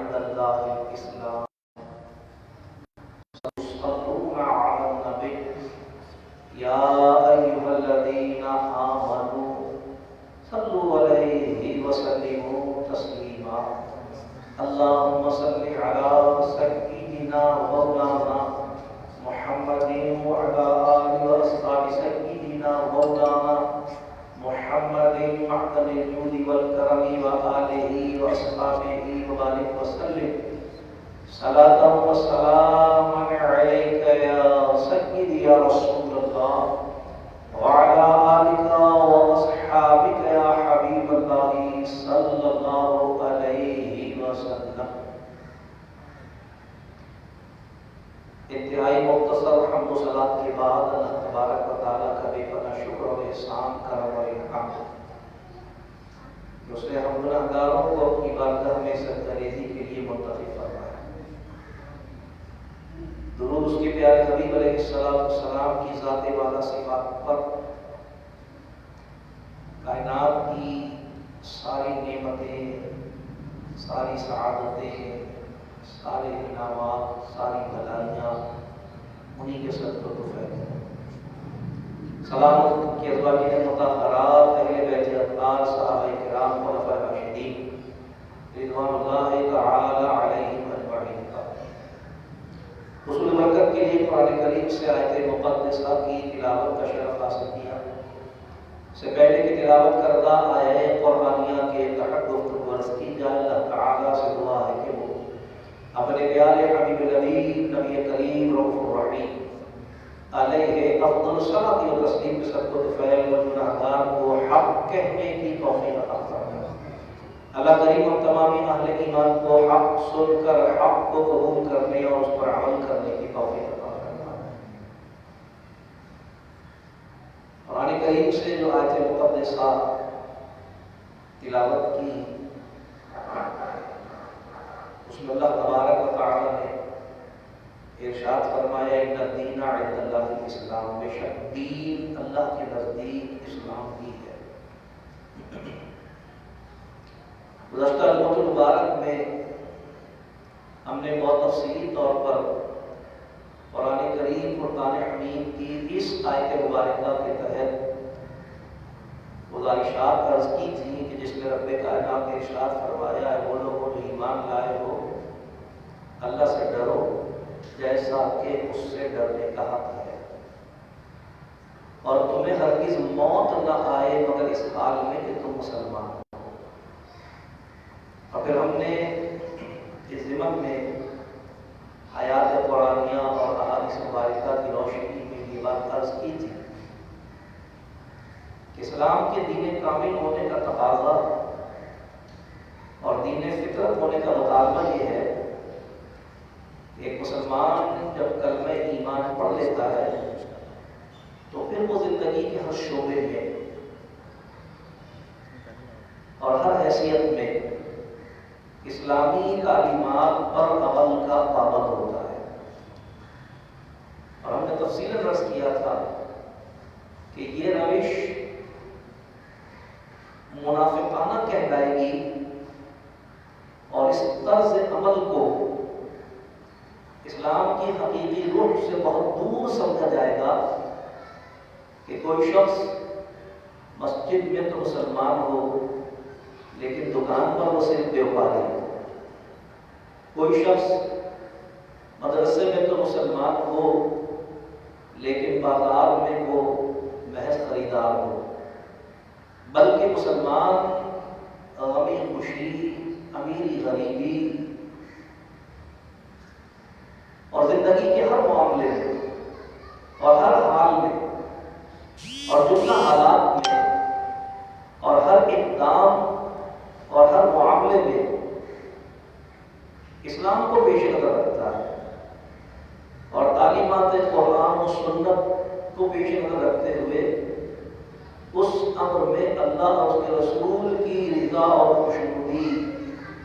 عند الله الإسلام صلوا على النبي يا أيها الذين آمنوا صلوا عليه وسلموا تسليما اللهم صل على سيدنا مولانا محمد وعلى آله وأصحاب سيدنا مولانا محمد معدن الجود والكرم وآله وأصحابه وبارك وسلم صلاة وسلاما عليك يا سيدي يا رسول الله وعلى آلك وأصحابك يا حبيب الله صلى الله عليه وسلم. انتہائی مختصر حمد و صلات کے بعد اللہ تبارک و تعالیٰ کا بے پناہ شکر و احسان کرم و انعام کہ اس نے ہم گناہگاروں کو اپنی بارگاہ میں سرگریزی کے لیے منتخب فرمایا. درود اس کے پیارے حبیب علیہ السلام کی ذات والا صفات پر. کائنات کی ساری نعمتیں، ساری سعادتیں، سارے انعامات، ساری بھلائیاں انہی کے صدقے تو فیض ہیں. سلام کی ازواجین مطہرات، اہل بیت اطہار، صحابہ کرام، خلفاء راشدین رضوان اللہ تعالی علیہم اجمعین کا. حصول برکت کے لیے قرآن کریم سے آیت مقدسہ کی تلاوت کا شرف حاصل کیا. سے پہلے کی تلاوت کردہ آیات قرآنیہ کے تحت گفتگو عرض کی جائے. اللہ تعالی سے دعا ہے کہ وہ اپنے پیارے حبیب نبی کریم رؤوف الرحیم علیہ افضل صلاۃ و تسلیم کے صدقہ فیض و گناہگار کو حق کہنے کی توفیق عطا فرمائے. اللہ کریم ہم تمام اہل ایمان کو حق سن کر حق کو قبول کرنے اور اس پر عمل کرنے کی توفیق عطا فرمائے. قرآن کریم سے جو آیت مقدسہ تلاوت کی اس میں اللہ تبارک و تعالی نے ارشاد فرمایا ان الدین عند اللہ الاسلام، بے شک دین اللہ کے نزدیک اسلام ہی ہے. گزشتہ جمعۃ المبارک میں ہم نے بہت تفصیلی طور پر قرآن کریم فرقان حمید کی اس آیت مبارکہ کے تحت گزارشات عرض کی تھی کہ جس میں رب کائنات نے ارشاد فرمایا ہے وہ لوگ جو ایمان لائے ہو اللہ سے ڈرو جیسا کہ اس سے ڈرنے کا حق ہے، اور تمہیں ہرگز موت نہ آئے مگر اس حال میں کہ تم مسلمان ہو. اور پھر ہم نے اس ضمن میں حیات قرآنیہ اور احادیث مبارکہ کی روشنی میں یہ بات عرض کی تھی کہ اسلام کے دین کامل ہونے کا تقاضا اور دین فطرت ہونے کا مطالبہ یہ ہے کہ ایک مسلمان جب کلمہ ایمان پڑھ لیتا ہے تو پھر وہ زندگی کے ہر شعبے میں اور ہر حیثیت میں اسلامی تعلیمات پر عمل کا پابند ہوتا ہے. اور ہم نے تفصیل عرض کیا تھا کہ یہ روش منافقانہ کہلائے گی اور اس طرز عمل کو اسلام کی حقیقی روح سے بہت دور سمجھا جائے گا کہ کوئی شخص مسجد میں تو مسلمان ہو لیکن دکان پر وہ صرف بیوپاری ہو، کوئی شخص مدرسے میں تو مسلمان ہو لیکن بازار میں وہ محض خریدار ہو. بلکہ مسلمان غمی خوشی، امیری غریبی اور زندگی کے ہر معاملے میں اور ہر حال میں اور جملہ حالات میں اور ہر اقدام اور ہر معاملے میں اسلام کو پیش نظر رکھتا ہے اور تعلیمات قرآن و سنت کو پیش نظر رکھتے ہوئے اس امر میں اللہ اور اس کے رسول کی رضا اور خوشنودی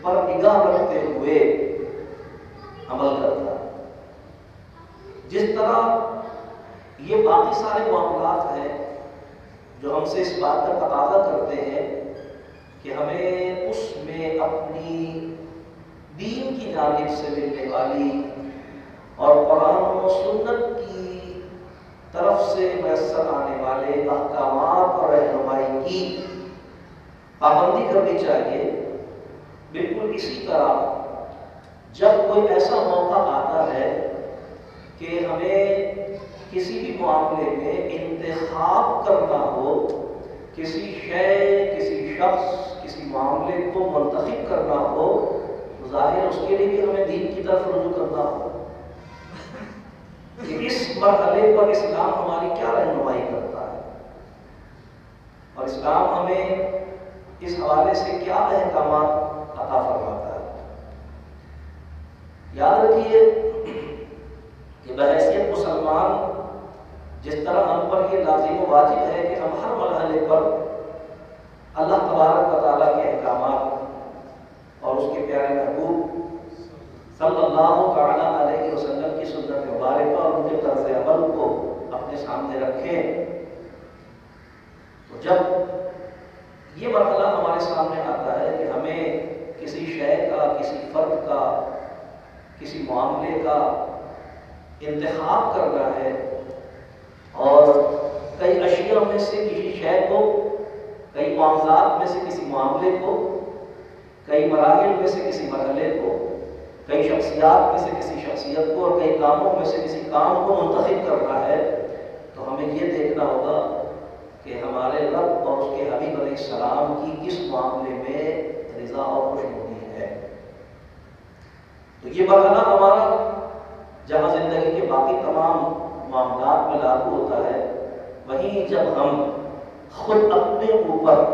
پر نگاہ رکھتے ہوئے عمل کرتا ہے. جس طرح یہ باقی سارے معاملات ہیں جو ہم سے اس بات کا تقاضا کرتے ہیں کہ ہمیں اس میں اپنی دین جانب سے ملنے والی اور قرآن و سنت کی طرف سے میسر آنے والے احکامات اور رہنمائی کی پابندی کرنی چاہیے۔ بالکل اسی طرح جب کوئی ایسا موقع آتا ہے کہ ہمیں کسی بھی معاملے میں انتخاب کرنا ہو، کسی شے، کسی شخص، کسی معاملے کو منتخب کرنا ہو، تو ظاہر اس کے لیے بھی ہمیں دین کی طرف رجوع کرنا ہو کہ اس مرحلے پر اسلام ہماری کیا رہنمائی کرتا ہے اور اسلام ہمیں اس حوالے سے کیا احکامات عطا فرماتا ہے۔ یاد رکھیے کہ بحیثیت مسلمان جس طرح ہم پر یہ لازم و واجب ہے کہ ہم ہر مرحلے پر اللہ تبارک و تعالیٰ کے احکامات اور اس کے پیارے محبوب صلی اللہ تعالیٰ علیہ وسلم کی سنت مبارکہ اور ان کے طرز عمل کو اپنے سامنے رکھیں، تو جب یہ مرحلہ ہمارے سامنے آتا ہے کہ ہمیں کسی شے کا، کسی فرد کا، کسی معاملے کا انتخاب کرنا ہے اور کئی اشیاء میں سے کسی شے کو، کئی معاملات میں سے کسی معاملے کو، کئی مراحل میں سے کسی مرحلے کو، کئی شخصیات میں سے کسی شخصیت کو اور کئی کاموں میں سے کسی کام کو منتخب کرنا ہے، تو ہمیں یہ دیکھنا ہوگا کہ ہمارے رب اور اس کے حبیب علیہ السلام کی کس معاملے میں رضا اور خوشنودی ہے۔ تو یہ مرحلہ ہمارا جہاں زندگی کے باقی تمام معاملات میں لاگو ہوتا ہے، وہیں جب ہم خود اپنے اوپر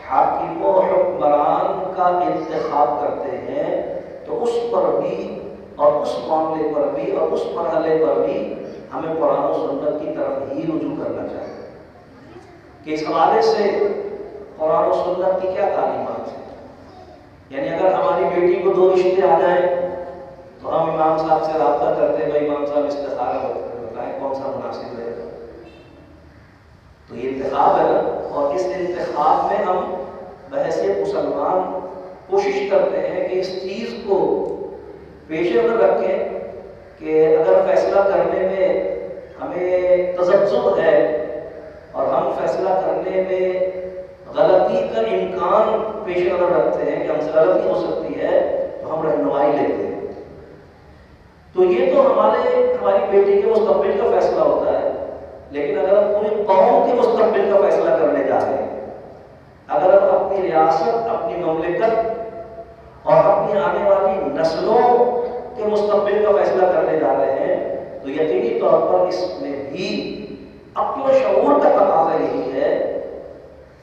حاکم و حکمران کا انتخاب کرتے ہیں تو اس پر بھی اور اس معاملے پر بھی اور اس مرحلے پر بھی ہمیں قرآن و سنت کی طرف ہی رجوع کرنا چاہیے کہ اس حوالے سے قرآن و سنت کی کیا تعلیمات ہیں۔ یعنی اگر ہماری بیٹی کو 2 رشتے آ جائیں تو ہم امام صاحب سے رابطہ کرتے ہیں، بھائی امام صاحب استخارہ بتائیں کون سا مناسب رہے گا۔ تو یہ انتخاب ہے نا، اور اس انتخاب میں ہم بحیثیت مسلمان کوشش کرتے ہیں کہ اس چیز کو پیش نظر رکھیں کہ اگر فیصلہ کرنے میں ہمیں تذبذب ہے اور ہم فیصلہ کرنے میں غلطی کا امکان پیش نظر رکھتے ہیں کہ ہم سے غلطی ہو سکتی ہے، تو ہم رہنمائی لیتے ہیں۔ تو یہ تو ہماری بیٹی کے مستقبل کا فیصلہ ہوتا ہے، لیکن اگر ہم پوری قوم کے مستقبل کا فیصلہ کرنے جا رہے ہیں، اگر ہم اپنی ریاست، اپنی مملکت اور اپنی آنے والی نسلوں کے مستقبل کا فیصلہ کرنے جا رہے ہیں، تو یقینی طور پر اس میں بھی عقل و شعور کا تقاضا یہی ہے،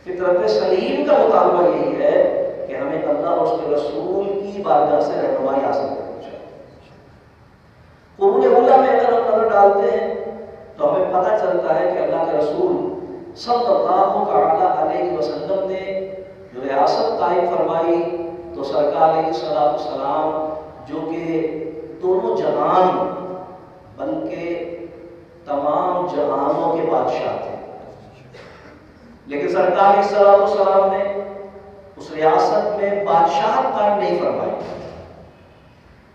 فطرت سلیم کا مطالبہ یہی ہے کہ ہمیں اللہ اور اس کے رسول کی بارگاہ سے رہنمائی حاصل کرنی چاہیے۔ قرون اولیٰ میں اگر ہم نظر ڈالتے ہیں تو ہمیں پتہ چلتا ہے کہ اللہ کے رسول صلی اللہ تعالیٰ علیہ وسلم نے جو ریاست قائم فرمائی تو سرکار علیہ السلام جو کہ دونوں جہان بلکہ تمام جہانوں کے بادشاہ تھے، لیکن سرکار علیہ السلام نے اس ریاست میں بادشاہت قائم نہیں فرمائی،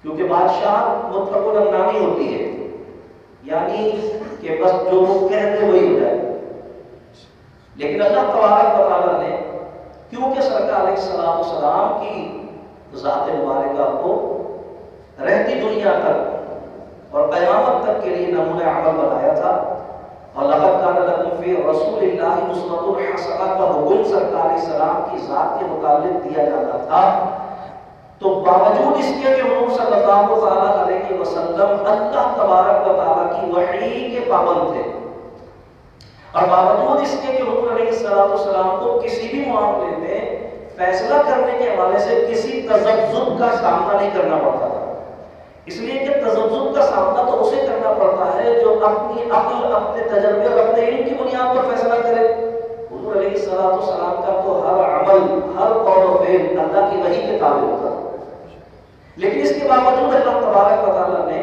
کیونکہ بادشاہ مطلق العنانی ہوتی ہے، یعنی کہ بس جو وہ کہتے وہی ہو جائے۔ لیکن اللہ تبارک و تعالیٰ نے کیونکہ سرکار علیہ السلام کی ذات مبارکہ کو رہتی دنیا تک اور قیامت تک کے لیے نمونہ عمل بنایا تھا، اور لقد کان لکم فی رسول اللہ اسوۃ حسنہ کا حکم سرکار علیہ السلام کی ذات کے متعلق دیا جاتا تھا، تو باوجود اس کے کہ حضور صلی اللہ تعالیٰ علیہ وسلم اللہ تبارک و تعالیٰ کی وحی کے پابند تھے، اور باوجود اس کے کہ حضور علیہ السلام کو کسی بھی معاملے میں فیصلہ کرنے کے حوالے سے کسی تذبذب کا سامنا نہیں کرنا پڑتا تھا، اس لیے کہ تذبذب کا سامنا تو اسے کرنا پڑتا ہے جو اپنی عقل، اپنے تجربے اور اپنے علم کی بنیاد پر فیصلہ کرے۔ حضور علیہ السلام کا تو ہر عمل، ہر قول و فعل اللہ کی وحی کے تابع ہوتا ہے، لیکن اس کے باوجود اللہ تبارک و تعالیٰ نے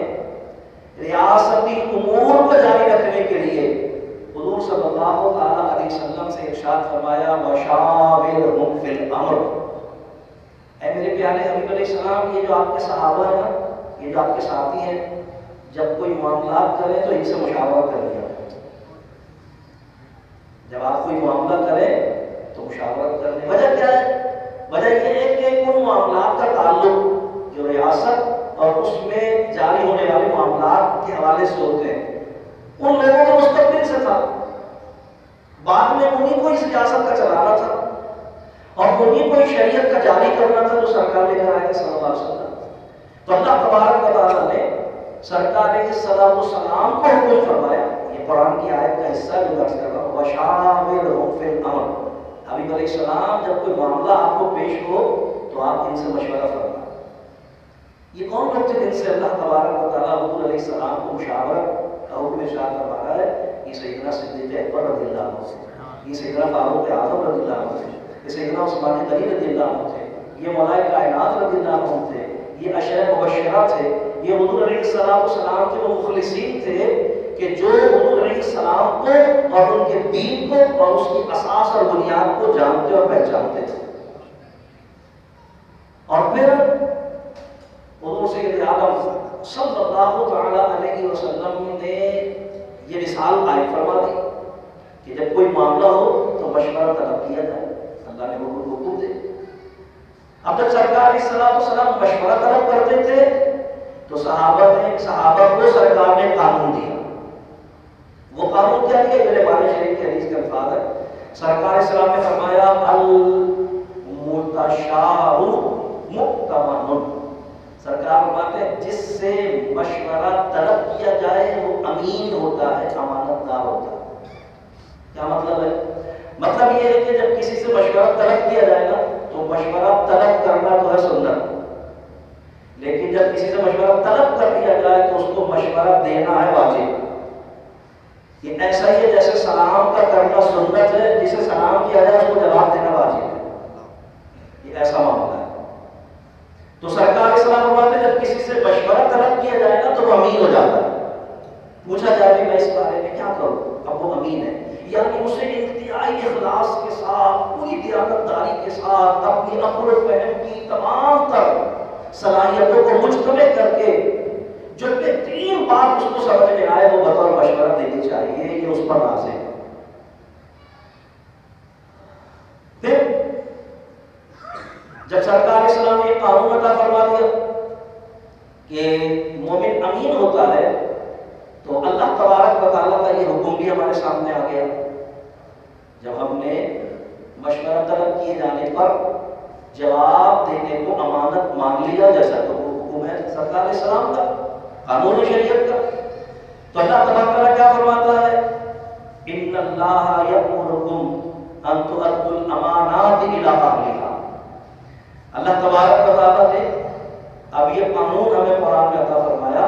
ریاستی امور کو جاری رکھنے کے لیے حضور صلی اللہ علیہ وسلم سے ارشاد فرمایا وَشَاوِرْهُمْ فِي الْأَمْرِ، اے میرے پیارے حبیب علیہ السلام، یہ جو آپ کے صحابہ ہیں نا، یہ جو آپ کے ساتھی ہیں، جب کوئی معاملات کریں تو ان سے مشاورت کر لیا۔ جب آپ کوئی معاملہ کریں تو مشاورت کر لیں۔ وجہ کیا ہے؟ وجہ یہ ہے کہ ان معاملات کا تعلق جو ریاست اور اس میں جاری ہونے والے معاملات کے حوالے سے ہوتے ہیں، ان لوگوں کے مستقبل سے تھا۔ بعد میں انہیں کو اس ریاست کا چلانا تھا اور انہیں کو شریعت کا جاری کرنا تھا جو سرکار لے کر آئے تھے صلی اللہ علیہ وسلم۔ تو اللہ تبارک و تعالیٰ نے سرکار صلی السلام کو حکم فرمایا، یہ قرآن کی آیت کا حصہ جو درس کر رہا ہوں، وَشَاوِرْهُمْ فِي الْأَمْرِ۔ حبیب علیہ السلام جب کوئی معاملہ آپ کو پیش ہو تو آپ ان سے مشورہ فرمائیں۔ یہ کون لوگ تھے جن سے اللہ تبارک و تعالیٰ حضور علیہ السلام کو مشاورت کا حکم ارشاد فرما رہا ہے؟ یہ سیدنا صدیق اکبر رضی اللہ عنہ تھے، یہ سیدنا فاروق اعظم رضی اللہ عنہ تھے، یہ سیدنا عثمان غنی رضی اللہ عنہ تھے، یہ مولائے کائنات رضی اللہ عنہ تھے، یہ عشرہ مبشرہ تھے، یہ حضور علیہ السلام کے وہ مخلصین تھے کہ جو حضور علیہ السلام کو اور ان کے دین کو اور اس کی اساس اور بنیاد کو جانتے اور پہچانتے تھے۔ اور پھر حضور سید عالم صلی اللہ تعالی علیہ وسلم نے یہ مثال قائم فرما دی کہ جب کوئی معاملہ ہو تو مشورہ طلب کیا جائے، اللہ نے حکم دے۔ اب جب سرکار علیہ السلام مشورہ طلب کرتے تھے تو صحابہ کو سرکار نے قانون دیا۔ وہ قانون کیا دیا؟ میرے بارے شریف کے حدیث کے الفاظ ہے، سرکار علیہ السلام نے فرمایا المتشاور مؤتمن۔ سرکار فرماتے ہیں جس سے مشورہ طلب کیا جائے وہ امین ہوتا ہے، امانت دار ہوتا ہے۔ کیا مطلب ہے؟ مطلب یہ ہے کہ جب کسی سے مشورہ طلب کیا جائے گا تو مشورہ طلب کرنا تو ہے سنت، لیکن جب کسی سے مشورہ طلب کر دیا جائے تو اس کو مشورہ دینا ہے واجب۔ یہ ایسا ہی ہے جیسے سلام کا کرنا سنت ہے، جسے سلام کیا جائے اس کو جواب دینا واجب ہے، یہ ایسا معاملہ ہے۔ تو سرکار اسلام فرماتے جب کسی سے مشورہ طلب کیا جائے گا تو وہ امین ہو جاتا ہے۔ پوچھا جائے کہ میں اس بارے میں کیا کروں، اب وہ امین ہے، یعنی اسے انتہائی اخلاص کے ساتھ، پوری دیانتداری کے ساتھ، اپنی عقل و فہم کی تمام تر صلاحیتوں کو مجتمع کر کے جو بہترین بات اس کو سمجھ میں آئے وہ بطور مشورہ دینی چاہیے، یہ اس پر نازل ہے۔ پھر جب سرکار اسلام نے قانون عطا فرما دیا کہ مومن امین ہوتا ہے تو اللہ تبارک و تعالیٰ کا یہ حکم بھی ہمارے سامنے آ گیا۔ جب ہم نے مشورہ طلب کیے جانے پر جواب دینے کو امانت مان لیا، جیسا تو وہ حکم ہے سرکار علیہ السلام کا، قانون شریعت کا، تو اللہ تبارک و تعالیٰ کیا فرماتا ہے؟ ان اللہ یأمرکم ان تؤدوا الامانات الی اہلہا۔ اللہ تبارک و تعالیٰ نے اب یہ قانون ہمیں قرآن میں عطا فرمایا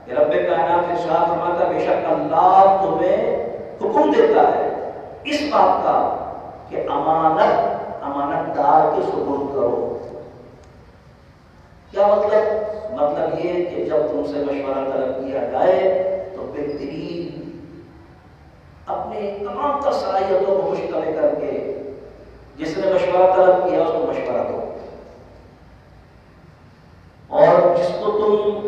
کہ رب کائنات ارشاد فرماتا ہے بے شک اللہ تمہیں حکم دیتا ہے اس بات کا کہ امانت دار کے سپرد کرو۔ کیا مطلب؟ مطلب یہ کہ جب تم سے مشورہ طلب کیا جائے تو بہترین اپنے تمام تر صلاحیتوں کو مشتمل کر کے جس نے مشورہ طلب کیا اس کو مشورہ دو، اور جس کو تم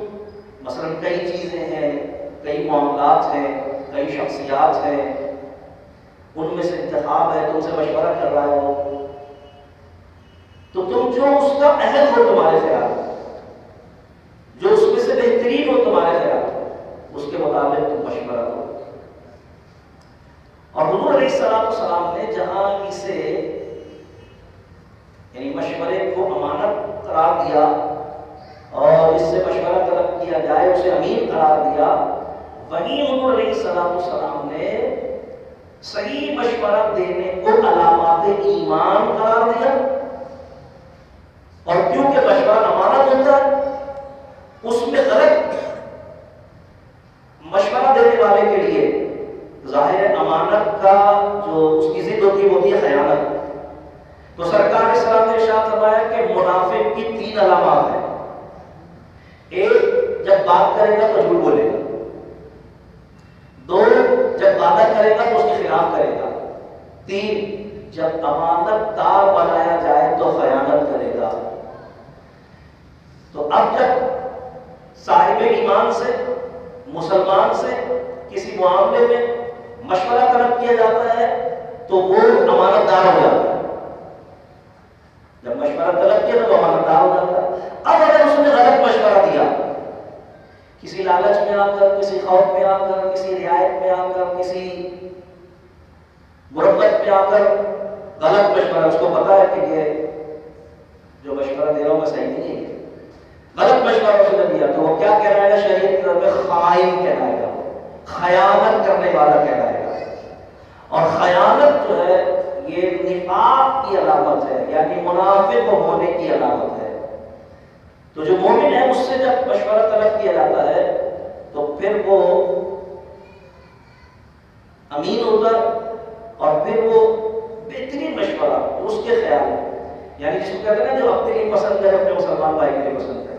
مثلا کئی چیزیں ہیں، کئی معاملات ہیں، کئی شخصیات ہیں، ان میں سے انتخاب ہے، تم سے مشورہ کر رہا ہو تو تم جو اس کا اہل ہو تمہارے خیال، جو اس میں سے بہترین ہو تمہارے خیال، اس کے مطابق تم مشورہ دو۔ اور حضور علیہ السلام نے جہاں اسے یعنی مشورے کو امانت قرار دیا اور اس سے مشورہ طلب کیا جائے اسے امین قرار دیا، وہیں حضور علیہ السلام نے صحیح مشورہ دینے کو علامات ایمان قرار دیا، اور کیونکہ مشورہ امانت ہوتا ہے اس میں غلط مشورہ دینے والے کے لیے ظاہر امانت کا جو اس کی ضد ہوتی ہے وہ ہوتی ہے خیانت۔ تو سرکار علیہ السلام نے ارشاد فرمایا کہ منافق کی 3 علامات ہیں۔ ایک، جب بات کرے گا تو جھوٹ بولے گا۔ 2، جب وعدہ کرے گا تو اس کے خلاف کرے گا۔ 3، جب امانت دار بنایا جائے تو خیانت کرے گا۔ تو اب جب صاحب ایمان سے، مسلمان سے کسی معاملے میں مشورہ طلب کیا جاتا ہے تو وہ امانت دار ہو جاتا ہے. جب مشورہ طلب کیا تو وہ امانت دار ہو جاتا ہے. اب اگر اس نے غلط مشورہ دیا، کسی لالچ میں آ کر، کسی خوف میں آ کر، کسی رعایت میں آ کر، کسی مربت میں آ کر غلط مشورہ، اس کو پتا ہے کہ یہ جو مشورہ دے رہا ہوں میں صحیح نہیں ہے، غلط مشورہ اس نے دیا، تو وہ کیا کہلائے گا؟ شریعت کی طرف میں خائن کہلائے گا، خیانت کرنے والا کہلائے گا. اور خیانت جو ہے یہ نفاق کی علامت ہے، یعنی منافق ہونے کی علامت ہے. تو جو مومن ہے اس سے جب مشورہ طلب کیا جاتا ہے تو پھر وہ امین ہوتا ہے، اور پھر وہ بہترین مشورہ اس کے خیال ہے، یعنی جس کو کہتے ہیں نا جو اپنے لیے پسند ہے اپنے مسلمان بھائی کے لیے پسند ہے،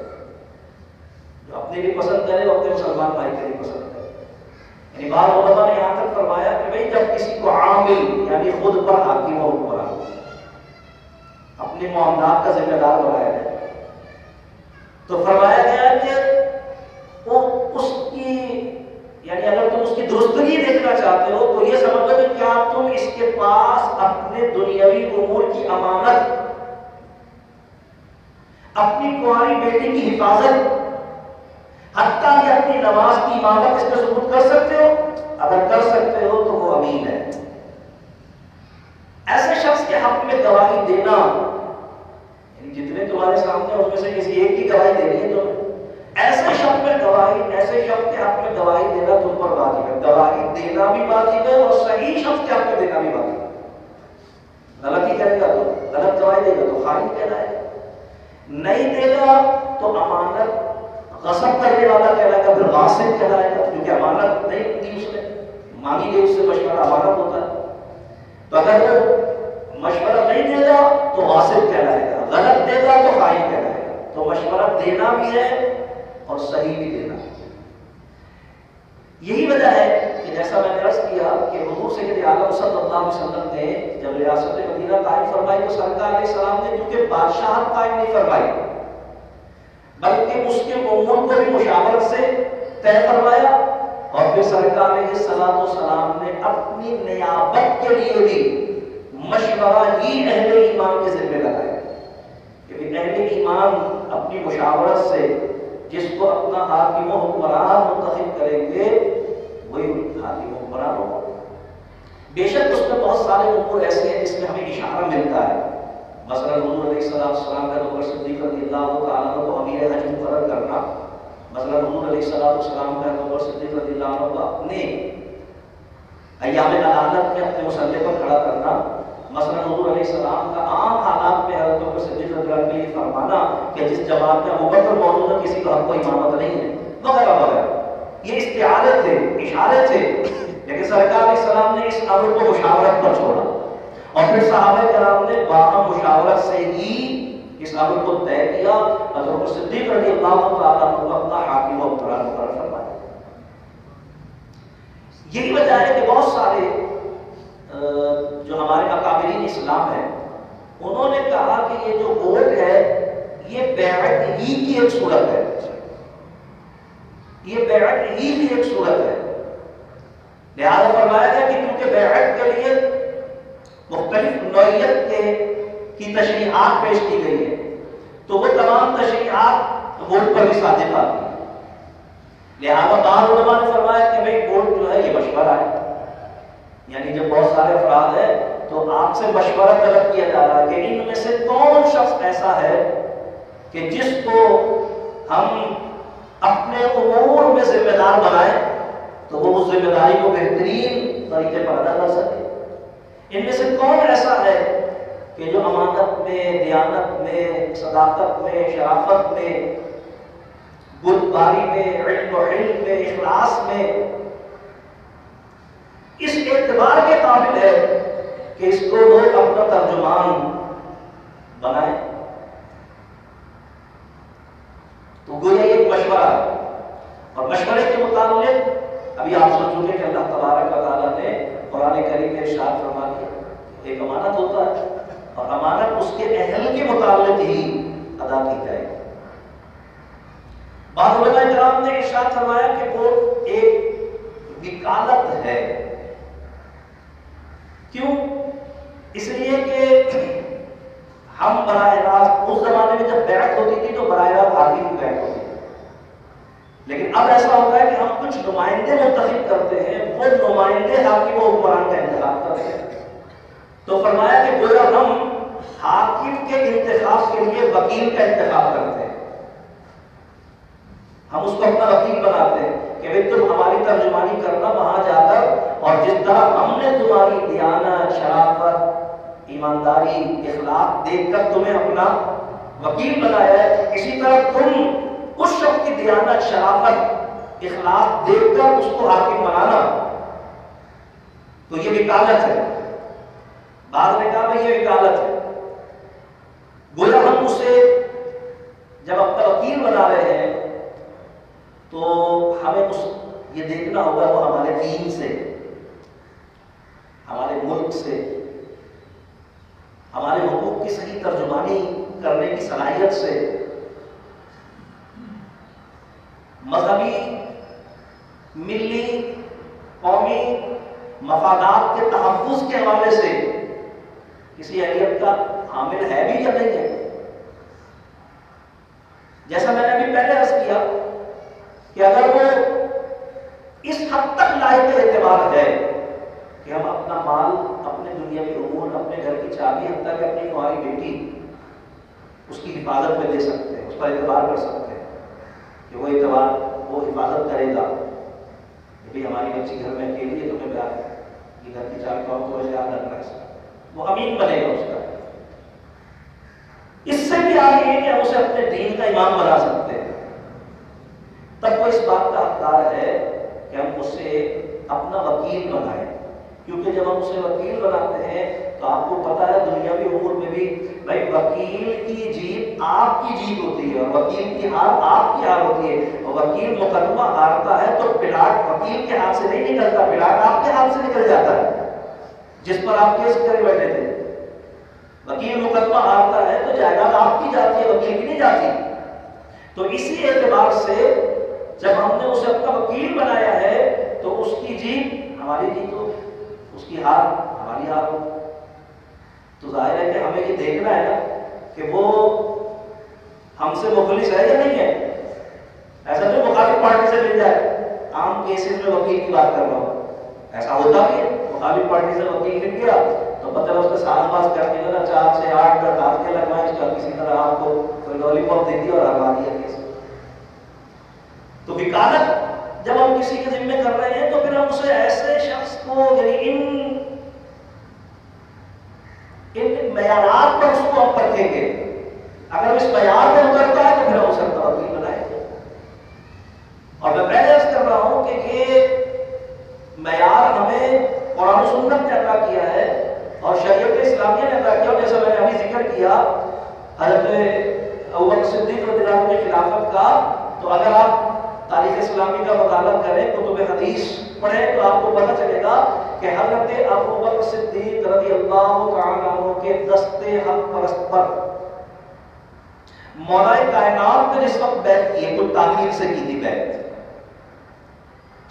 جو اپنے لیے پسند کرے وہ اپنے مسلمان بھائی کے لیے پسند ہے. یعنی بعض علماء نے یہاں تک فرمایا کہ بھئی جب کسی کو عامل یعنی خود پر حاکم و حکمران اپنے معاملات کا ذمہ دار بنایا جائے تو فرمایا گیا کہ وہ اس کی، یعنی اگر تم اس کی درستگی دیکھنا چاہتے ہو تو یہ سمجھو کہ کیا تم اس کے پاس اپنے دنیاوی امور کی امانت، اپنی کنواری بیٹی کی حفاظت، حتیٰ کہ اپنی نماز کی امامت اس پہ ثبوت کر سکتے ہو؟ اگر کر سکتے ہو تو وہ امین ہے. ایسے شخص کے حق میں گواہی دینا، یعنی جتنے تمہارے سامنے اس میں سے کسی ایک کی گواہی دینی ہے تمہیں، ایسے شخص میں گواہی، ایسے شخص کے حق میں گواہی دینا تم پر واجب ہے. گواہی دینا بھی واجب ہے اور صحیح شخص کے حق میں دینا بھی واجب ہے. غلطی کرے گا تو، غلط گواہی دے گا تو خائن کہلائے گا، نہیں دے گا تو امانت غصب کرنے والا کہلائے گا، پھر غاصب کہلائے گا، کیونکہ امانت نہیں دی اس نے، مانگی گئی اس سے مشورہ، امانت ہوتا ہے. تو اگر وہ مشورہ نہیں دے گا تو غاصب کہلائے گا، غلط دے گا تو خائن کہلائے گا. تو مشورہ دینا بھی ہے اور صحیح بھی دینا. یہی وجہ ہے کہ جیسا میں نے عرض کیا کہ حضور سید عالم صلی اللہ علیہ وسلم نے جب ریاست مدینہ قائم فرمائی تو سرکار علیہ السلام نے کیونکہ بادشاہت قائم نہیں فرمائی بلکہ اس کے امور کو بھی مشاورت سے طے فرمایا، اور پھر سرکار علیہ السلام نے اپنی نیابت کے لیے بھی مشورہ ہی اہل ایمان کے ذمہ لگایا کہ اہل ایمان اپنی مشاورت سے جس کو اپنا حاکم و حکمران منتخب کریں گے وہی حاکم و حکمران ہوگا. بے شک اس میں بہت سارے امور ایسے ہیں جس میں ہمیں اشارہ ملتا ہے. مثلا حضور علیہ السلام کا ابوبکر صدیق رضی اللہ تعالیٰ عنہ کو امیر حج مقرر کرنا، مثلا حضور علیہ السلام کا ابوبکر صدیق رضی اللہ عنہ کو اپنے ایام عدالت میں اپنے مسلح پر کھڑا کرنا، مثلا حضور علیہ السلام کا عام حالات میں حضرت ابوبکر صدیق رضی اللہ عنہ یہ فرمانا کہ جس جماعت میں ابوبکر موجود ہے کسی کا کوئی امامت نہیں ہے وغیرہ وغیرہ. یہ استعارے تھے، اشارے تھے، لیکن سرکار علیہ السلام نے اس امر کو مشاورت پر چھوڑا اور پھر صحابہ کرام نے باہم مشاورت سے ہی اس امر کو طے کیا. حضرت صدیق رضی اللہ تعالیٰ عنہ اپنا حاکم و حکمران مقرر فرمایا. یہی وجہ ہے کہ بہت سارے جو ہمارے اکابرین اسلام ہیں انہوں نے کہا کہ یہ جو ووٹ ہے یہ بیعت ہی کی ایک صورت ہے، یہ بیعت ہی کی ایک صورت ہے. لہذا فرمایا گیا کہ کیونکہ بیعت کے لیے مختلف نوعیت کی تشریحات پیش کی گئی ہے تو وہ تمام تشریحات ووٹ پر بھی صادق آتی ہیں. لہذا بعض علماء نے فرمایا کہ بھئی ووٹ جو ہے یہ مشورہ ہے، یعنی جب بہت سارے افراد ہیں تو آپ سے مشورہ طلب کیا جا رہا ہے کہ ان میں سے کون شخص ایسا ہے کہ جس کو ہم اپنے امور میں ذمہ دار بنائیں تو وہ اس ذمہ داری کو بہترین طریقے پر ادا کر سکے. ان میں سے کون ایسا ہے کہ جو امانت میں، دیانت میں، صداقت میں، شرافت میں، بردباری میں، علم و حلم میں، اخلاص میں اس اعتبار کے قابل ہے کہ اس کو لوگ اپنا ترجمان بنائیں. تو گویا یہ ایک مشورہ ہے اور مشورے کے متعلق ابھی آپ سوچو گے کہ اللہ تبارک و تعالیٰ نے قرآن کریم میں ارشاد فرما دیا ایک امانت ہوتا ہے اور امانت اس کے اہل کے متعلق ہی ادا کی جائے. بعض علماء کرام نے ارشاد فرمایا کہ وہ ایک وکالت ہے. کیوں؟ اس لیے کہ ہم براہ راست اس زمانے میں جب بیعت ہوتی تھی تو براہ راست حاکم کی بیعت ہوتی تھی، لیکن اب ایسا ہوتا ہے کہ ہم کچھ نمائندے منتخب کرتے ہیں، وہ نمائندے حاکم و حکمران کا انتخاب کرتے ہیں. تو فرمایا کہ گویا ہم حاکم کے انتخاب کے لیے وکیل کا انتخاب کرتے ہیں، ہم اس کو اپنا وکیل بناتے ہیں کہ بھئی تم ہماری ترجمانی کرنا وہاں جا کر، اور جس طرح ہم نے تمہاری دیانت، شرافت، ایمانداری، اخلاق دیکھ کر تمہیں اپنا وکیل بنایا ہے، اسی طرح تم اس شخص کی دیانت، شرافت، اخلاق دیکھ کر اس کو حاکم بنانا. تو یہ وکالت ہے. بعض نے کہا بھئی یہ وکالت ہے. گویا ہم اسے جب اپنا وکیل بنا رہے ہیں تو ہمیں یہ دیکھنا ہوگا وہ ہمارے دین سے، ہمارے ملک سے، ہمارے حقوق کی صحیح ترجمانی کرنے کی صلاحیت سے، مذہبی، ملی، قومی مفادات کے تحفظ کے حوالے سے کسی اہلیت کا حامل ہے بھی یا نہیں ہے. جیسا میں نے ابھی پہلے عرض کیا کہ اگر وہ اس حد تک لائق اعتبار ہے کہ ہم اپنا مال، اپنے دنیاوی امور، اپنے گھر کی چابی، حتیٰ کہ اپنی ہماری بیٹی، اس کی حفاظت میں دے سکتے ہیں، اس پر اعتبار کر سکتے ہیں کہ وہ اعتبار، وہ حفاظت کرے گا کہ ہماری بچی گھر میں اکیلی ہے تو میں یہ گھر کی چابی کون کو یاد رکھنا ہے، وہ امین بنے گا اس کا. اس سے بھی آگے ہے کہ ہم اسے اپنے دین کا امام بنا سکتے ہیں، تب وہ اس بات کا حقدار ہے کہ ہم اسے اپنا وکیل بنائیں. کیونکہ جب ہم اسے وکیل بناتے ہیں تو آپ کو پتا ہے دنیاوی امور میں بھی بھائی وکیل کی جیت آپ کی جیت ہوتی ہے اور وکیل کی ہار آپ کی ہار ہوتی ہے. اور وکیل مقدمہ ہارتا ہے تو پلاٹ وکیل کے ہاتھ سے نہیں نکلتا، پلاٹ آپ کے ہاتھ سے نکل جاتا ہے جس پر آپ کیس کرے بیٹھے تھے. وکیل مقدمہ ہارتا ہے تو جائیداد آپ کی جاتی ہے، وکیل کی نہیں جاتی. تو اسی اعتبار سے جب ہم نے اسے اپنا وکیل بنایا ہے تو اس کی جیت ہماری جیت ہو، اس کی ہار ہماری ہار ہو. تو ظاہر ہے کہ ہمیں یہ دیکھنا ہے نا کہ وہ ہم سے مخلص ہے یا نہیں ہے. ایسا جو مخالف پارٹی سے مل جائے، عام کیسز میں وکیل کی بات کر رہا ہوں، ایسا ہوتا بھی ہے. مخالف پارٹی سے وکیل مل گیا تو مطلب اس کا ساز باز کرنے کا 4 سے 8 تک ہاتھ کے لگوائے، اس کا کسی طرح آپ کو کوئی لالی پاپ دے دی اور ہروا دیا کیس. تو وکالت جب ہم کسی کے ذمے کر رہے ہیں تو پھر ہم اسے ایسے شخص کو، یعنی ان معیارات پر اس کو ہم پرکھیں گے. اگر اس معیار میں اترتا ہے تو پھر ہم اسے اپنا وکیل بنائیں گے. اور میں پہلے عرض کر رہا ہوں کہ یہ معیار ہمیں قرآن و سنت نے عطا کیا ہے اور شریعت اسلامیہ نے عطا کیا. جیسا میں نے ابھی ذکر کیا حضرت ابوبکر صدیق رضی اللہ عنہ کی خلافت کا، تو اگر آپ تاریخ اسلامی کا مطالعہ کریں، کتب حدیث پڑھیں تو آپ کو پتہ چلے گا کہ حضرت ابوبکر صدیق رضی اللہ تعالی عنہ کے دستے حق پرست پر مولا کائنات نے جس وقت بیعت کی ہے تو تاخیر سے کی تھی بیعت،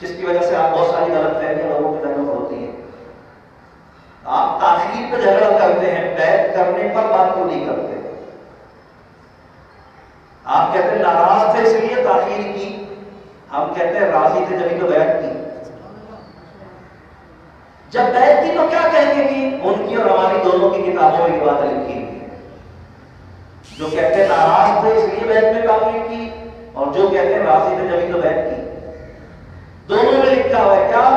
جس کی وجہ سے آپ بہت ساری غلط فہمیاں لوگوں کے ذہنوں میں ہوتی ہیں. آپ تاخیر پہ جھگڑا کرتے ہیں، بیعت کرنے پر بات کیوں نہیں کرتے. آپ کہتے ہیں ناراض تھے اس لیے تاخیر کی، ہم کہتے ہیں راضی تھے جبھی تو بیعت کی. جب بیعت کی تو کیا کہہ کے کی؟ ان کی اور ہماری دونوں کی کتابوں میں یہ باتیں لکھی ہوئی ہیں. جو کہتے ہیں ناراض تھے اس لیے بیعت میں تاخیر کی، اور جو کہتے ہیں راضی تھے جبھی تو بیعت کی. دونوں میں لکھا ہوا ہے کیا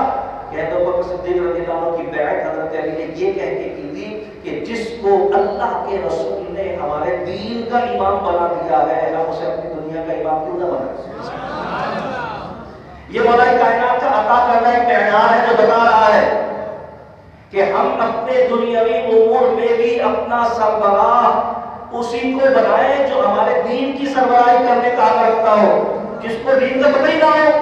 کہ ابوبکر صدیق رضی اللہ عنہ کی بیعت حضرت علی نے یہ کہہ کے کی تھی کہ جس کو اللہ کے رسول نے ہمارے دین کا امام بنا دیا ہے، ہم اسے اپنی دنیا کا امام کیوں نہ بنائیں. یہ مولا کائنات کا عطا کرنا ایک معیار ہے جو بتا رہا ہے کہ ہم اپنے دنیاوی امور میں بھی اپنا سربراہ اسی کو بنائیں جو ہمارے دین کی سربراہی کرنے کا حق رکھتا ہو. جس کو دین کا پتہ ہی نہ ہو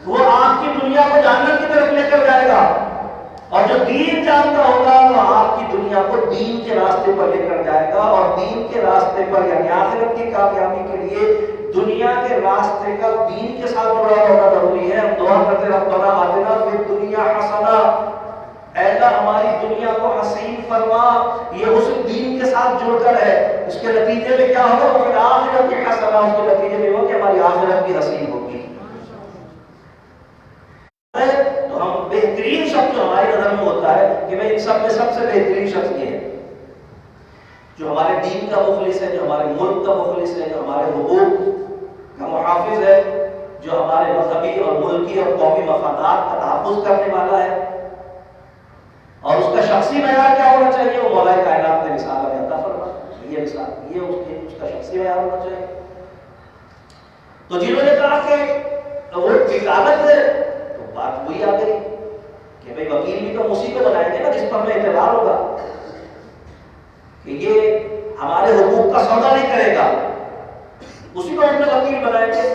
وہ آپ کی دنیا کو جہنم کی طرف لے کر جائے گا، اور جو دین جانتا ہوگا وہ آپ کی دنیا کو دین کے راستے پر لے کر جائے گا. اور دین کے راستے پر یعنی آخرت کی کامیابی کے لیے دنیا کے کے راستے کا دین کے ساتھ جڑا ہونا ضروری ہے. ہم دعا کرتے ربنا آتنا فی الدنیا حسنہ، اے اللہ ہماری دنیا کو حسین فرما. یہ اس دین کے ساتھ جڑ کر ہے. اس کے نتیجے میں کیا ہوگا؟ پھر آخرت کی حسنہ، اس کے نتیجے میں وہ کہ ہماری آخرت بھی حسین ہوگی. تو ہم بہترین شخص جو ہماری نظر میں ہوتا ہے کہ میں ان سب میں سب سے بہترین شخص یہ ہے جو ہمارے دین کا مخلص ہے، جو ہمارے ملک کا مخلص ہے، جو ہمارے حقوق کا محافظ ہے، جو ہمارے مذہبی اور ملکی اور قومی مفادات کا تحفظ کرنے والا ہے. اور اس کا شخصی معیار کیا ہونا چاہیے؟ وہ مولا کائنات نے مثال ہمیں عطا فرمائی. یہ مثال، یہ اس کا شخصی معیار ہونا چاہیے. تو جنہوں نے کہا کہ وہ وکالت ہے، تو بات وہی آ گئی کہ بھائی وکیل بھی تو اسی کو بنائیں گے نا جس پر ہمیں اعتبار ہوگا، کہ یہ ہمارے حقوق کا سودا نہیں کرے گا، اسی کو ہم نے وکیل بنائیں گے.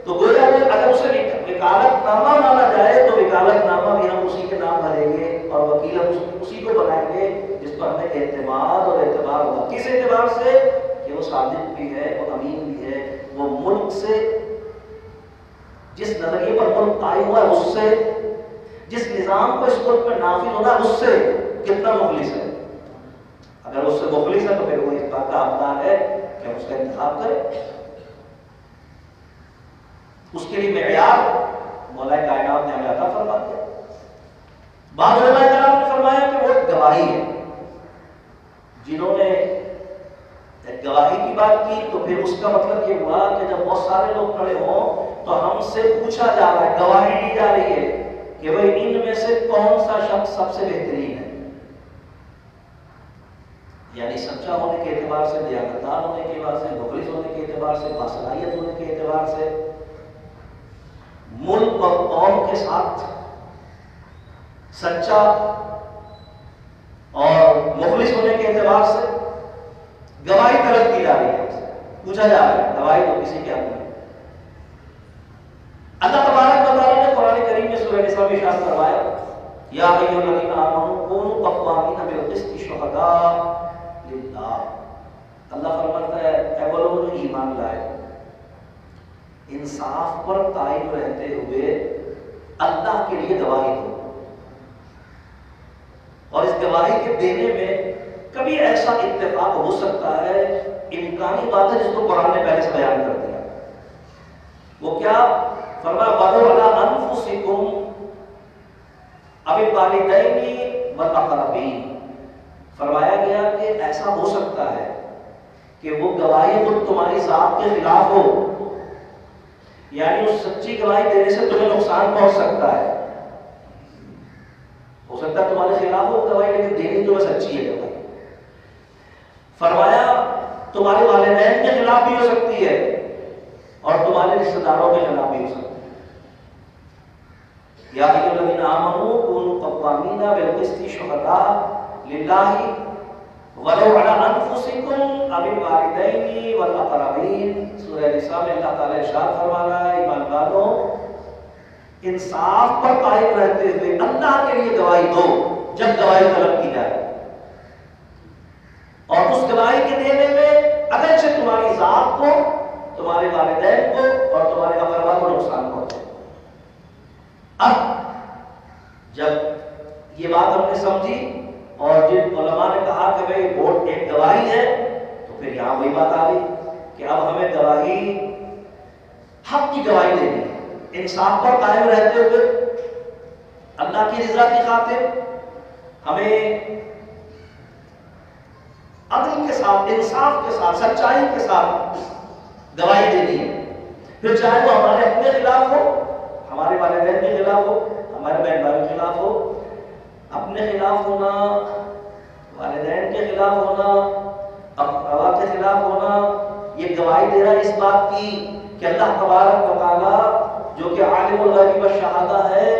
تو گویا اگر اسے وکالت نامہ مانا جائے تو وکالت نامہ بھی ہم اسی کے نام بھریں گے اور وکیل ہم اسی کو بنائیں گے جس پر ہمیں اعتماد اور اعتبار ہوگا. کس اعتبار سے؟ کہ وہ صادق بھی ہے، وہ امین بھی ہے، وہ ملک سے جس نظریے پر ملک قائم ہوا ہے اس سے، جس نظام کو اس ملک میں نافذ ہونا ہے اس سے کتنا مخلص ہے. اگر اس سے مخلص ہے تو پھر وہ اس بات کا حقدار ہے کہ اس کا انتخاب کرے. اس کے لیے معیار مولا کائنات نے ہمیں عطا فرما دیا. بعض علماء کرام نے فرمایا کہ وہ گواہی ہے. جنہوں نے گواہی کی بات کی تو پھر اس کا مطلب یہ ہوا کہ جب بہت سارے لوگ کھڑے ہوں تو ہم سے پوچھا جا رہا ہے، گواہی دی جا رہی ہے کہ بھئی ان میں سے کون سا شخص سب سے بہترین ہے. یعنی سچا ہونے کے اعتبار سے، دیانتدار ہونے کے اعتبار سے، مخلص ہونے کے اعتبار سے، باصلاحیت ہونے کے اعتبار سے، ملک اور قوم کے ساتھ سچا اور مخلص ہونے کے اعتبار سے گواہی طلب کی جا رہی ہے. پوچھا جا رہا ہے، گواہی تو کسی کے حق میں. اللہ تبارک و تعالیٰ نے قرآن کریم میں سورہ نساء میں ارشاد فرمایا، یا ایھا الذین آمنوا کونوا قوامین بالقسط شہداء للہ. اللہ فرماتا ہے اے وہ لوگ جو ایمان لائے، انصاف پر قائم رہتے ہوئے اللہ کے لیے گواہی دو. اور اس گواہی کے دینے میں کبھی ایسا اتفاق ہو سکتا ہے، امکانی بات ہے جس کو قرآن نے پہلے سے بیان کر دیا. وہ کیا فرمایا؟ وَلَوْ عَلَىٰ أَنفُسِكُمْ أَوِ الْوَالِدَيْنِ وَالْأَقْرَبِينَ. فرمایا گیا کہ ایسا ہو سکتا ہے کہ وہ گواہی خود تمہاری ذات کے خلاف ہو، یعنی اس سچی گواہی دینے سے تمہیں نقصان پہنچ سکتا ہے. ہو سکتا ہے تمہارے خلاف ہو گواہی لیکن دینی تمہیں سچی ہے گواہی. فرمایا تمہارے والدین کے خلاف بھی ہو سکتی ہے اور تمہارے رشتہ داروں کے خلاف بھی ہو سکتی ہے. یا ایھا الذین آمنوا کونوا قوامین بالقسط شہداء للہ ولو علی انفسکم او الوالدین والاقربین. سورہ نساء میں اللہ تعالیٰ ارشاد فرما رہا ہے ایمان والوں انصاف پر قائم رہتے ہوئے اللہ کے لیے گواہی دو جب گواہی طلب کی جائے. اور اس گواہی کے دینے میں اگرچہ تمہاری ذات کو، تمہارے والدین کو اور تمہارے اقربا کو نقصان پہنچے. اب جب یہ بات ہم نے سمجھی اور جن علماء نے کہا کہ بھئی ووٹ ایک گواہی ہے، تو پھر یہاں وہی بات آ گئی کہ اب ہمیں گواہی حق کی گواہی دینی ہے، انصاف پر قائم رہتے ہوئے اللہ کی رضا کی خاطر ہمیں عدل کے ساتھ، انصاف کے ساتھ، سچائی کے ساتھ گواہی دینی ہے. پھر چاہے وہ ہمارے اپنے خلاف ہو، ہمارے والدین کے خلاف ہو، ہمارے بہن بھائیوں کے خلاف ہو. اپنے خلاف ہونا، والدین کے خلاف ہونا، اقربا کے خلاف ہونا، یہ گواہی دے رہا ہے اس بات کی کہ اللہ تبارک و تعالیٰ جو کہ عالم الغیب والشہادہ ہے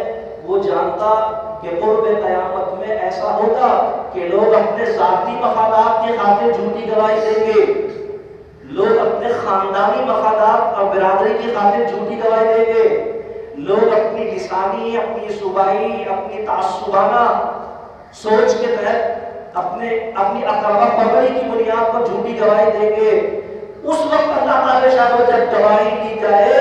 وہ جانتا کہ قرب قیامت میں ایسا ہوگا کہ لوگ اپنے ذاتی مفادات کی خاطر جھوٹی گواہی دیں گے، لوگ اپنے خاندانی مفادات اور برادری کی خاطر جھوٹی گواہی دیں گے، لوگ اپنی لسانی، اپنی صوبائی، اپنی تعصبانہ سوچ کے تحت اپنی اقربا پروری کی بنیاد پر جھوٹی گواہی دیں گے. اس وقت اللہ تعالی شاہ جب گواہی دی جائے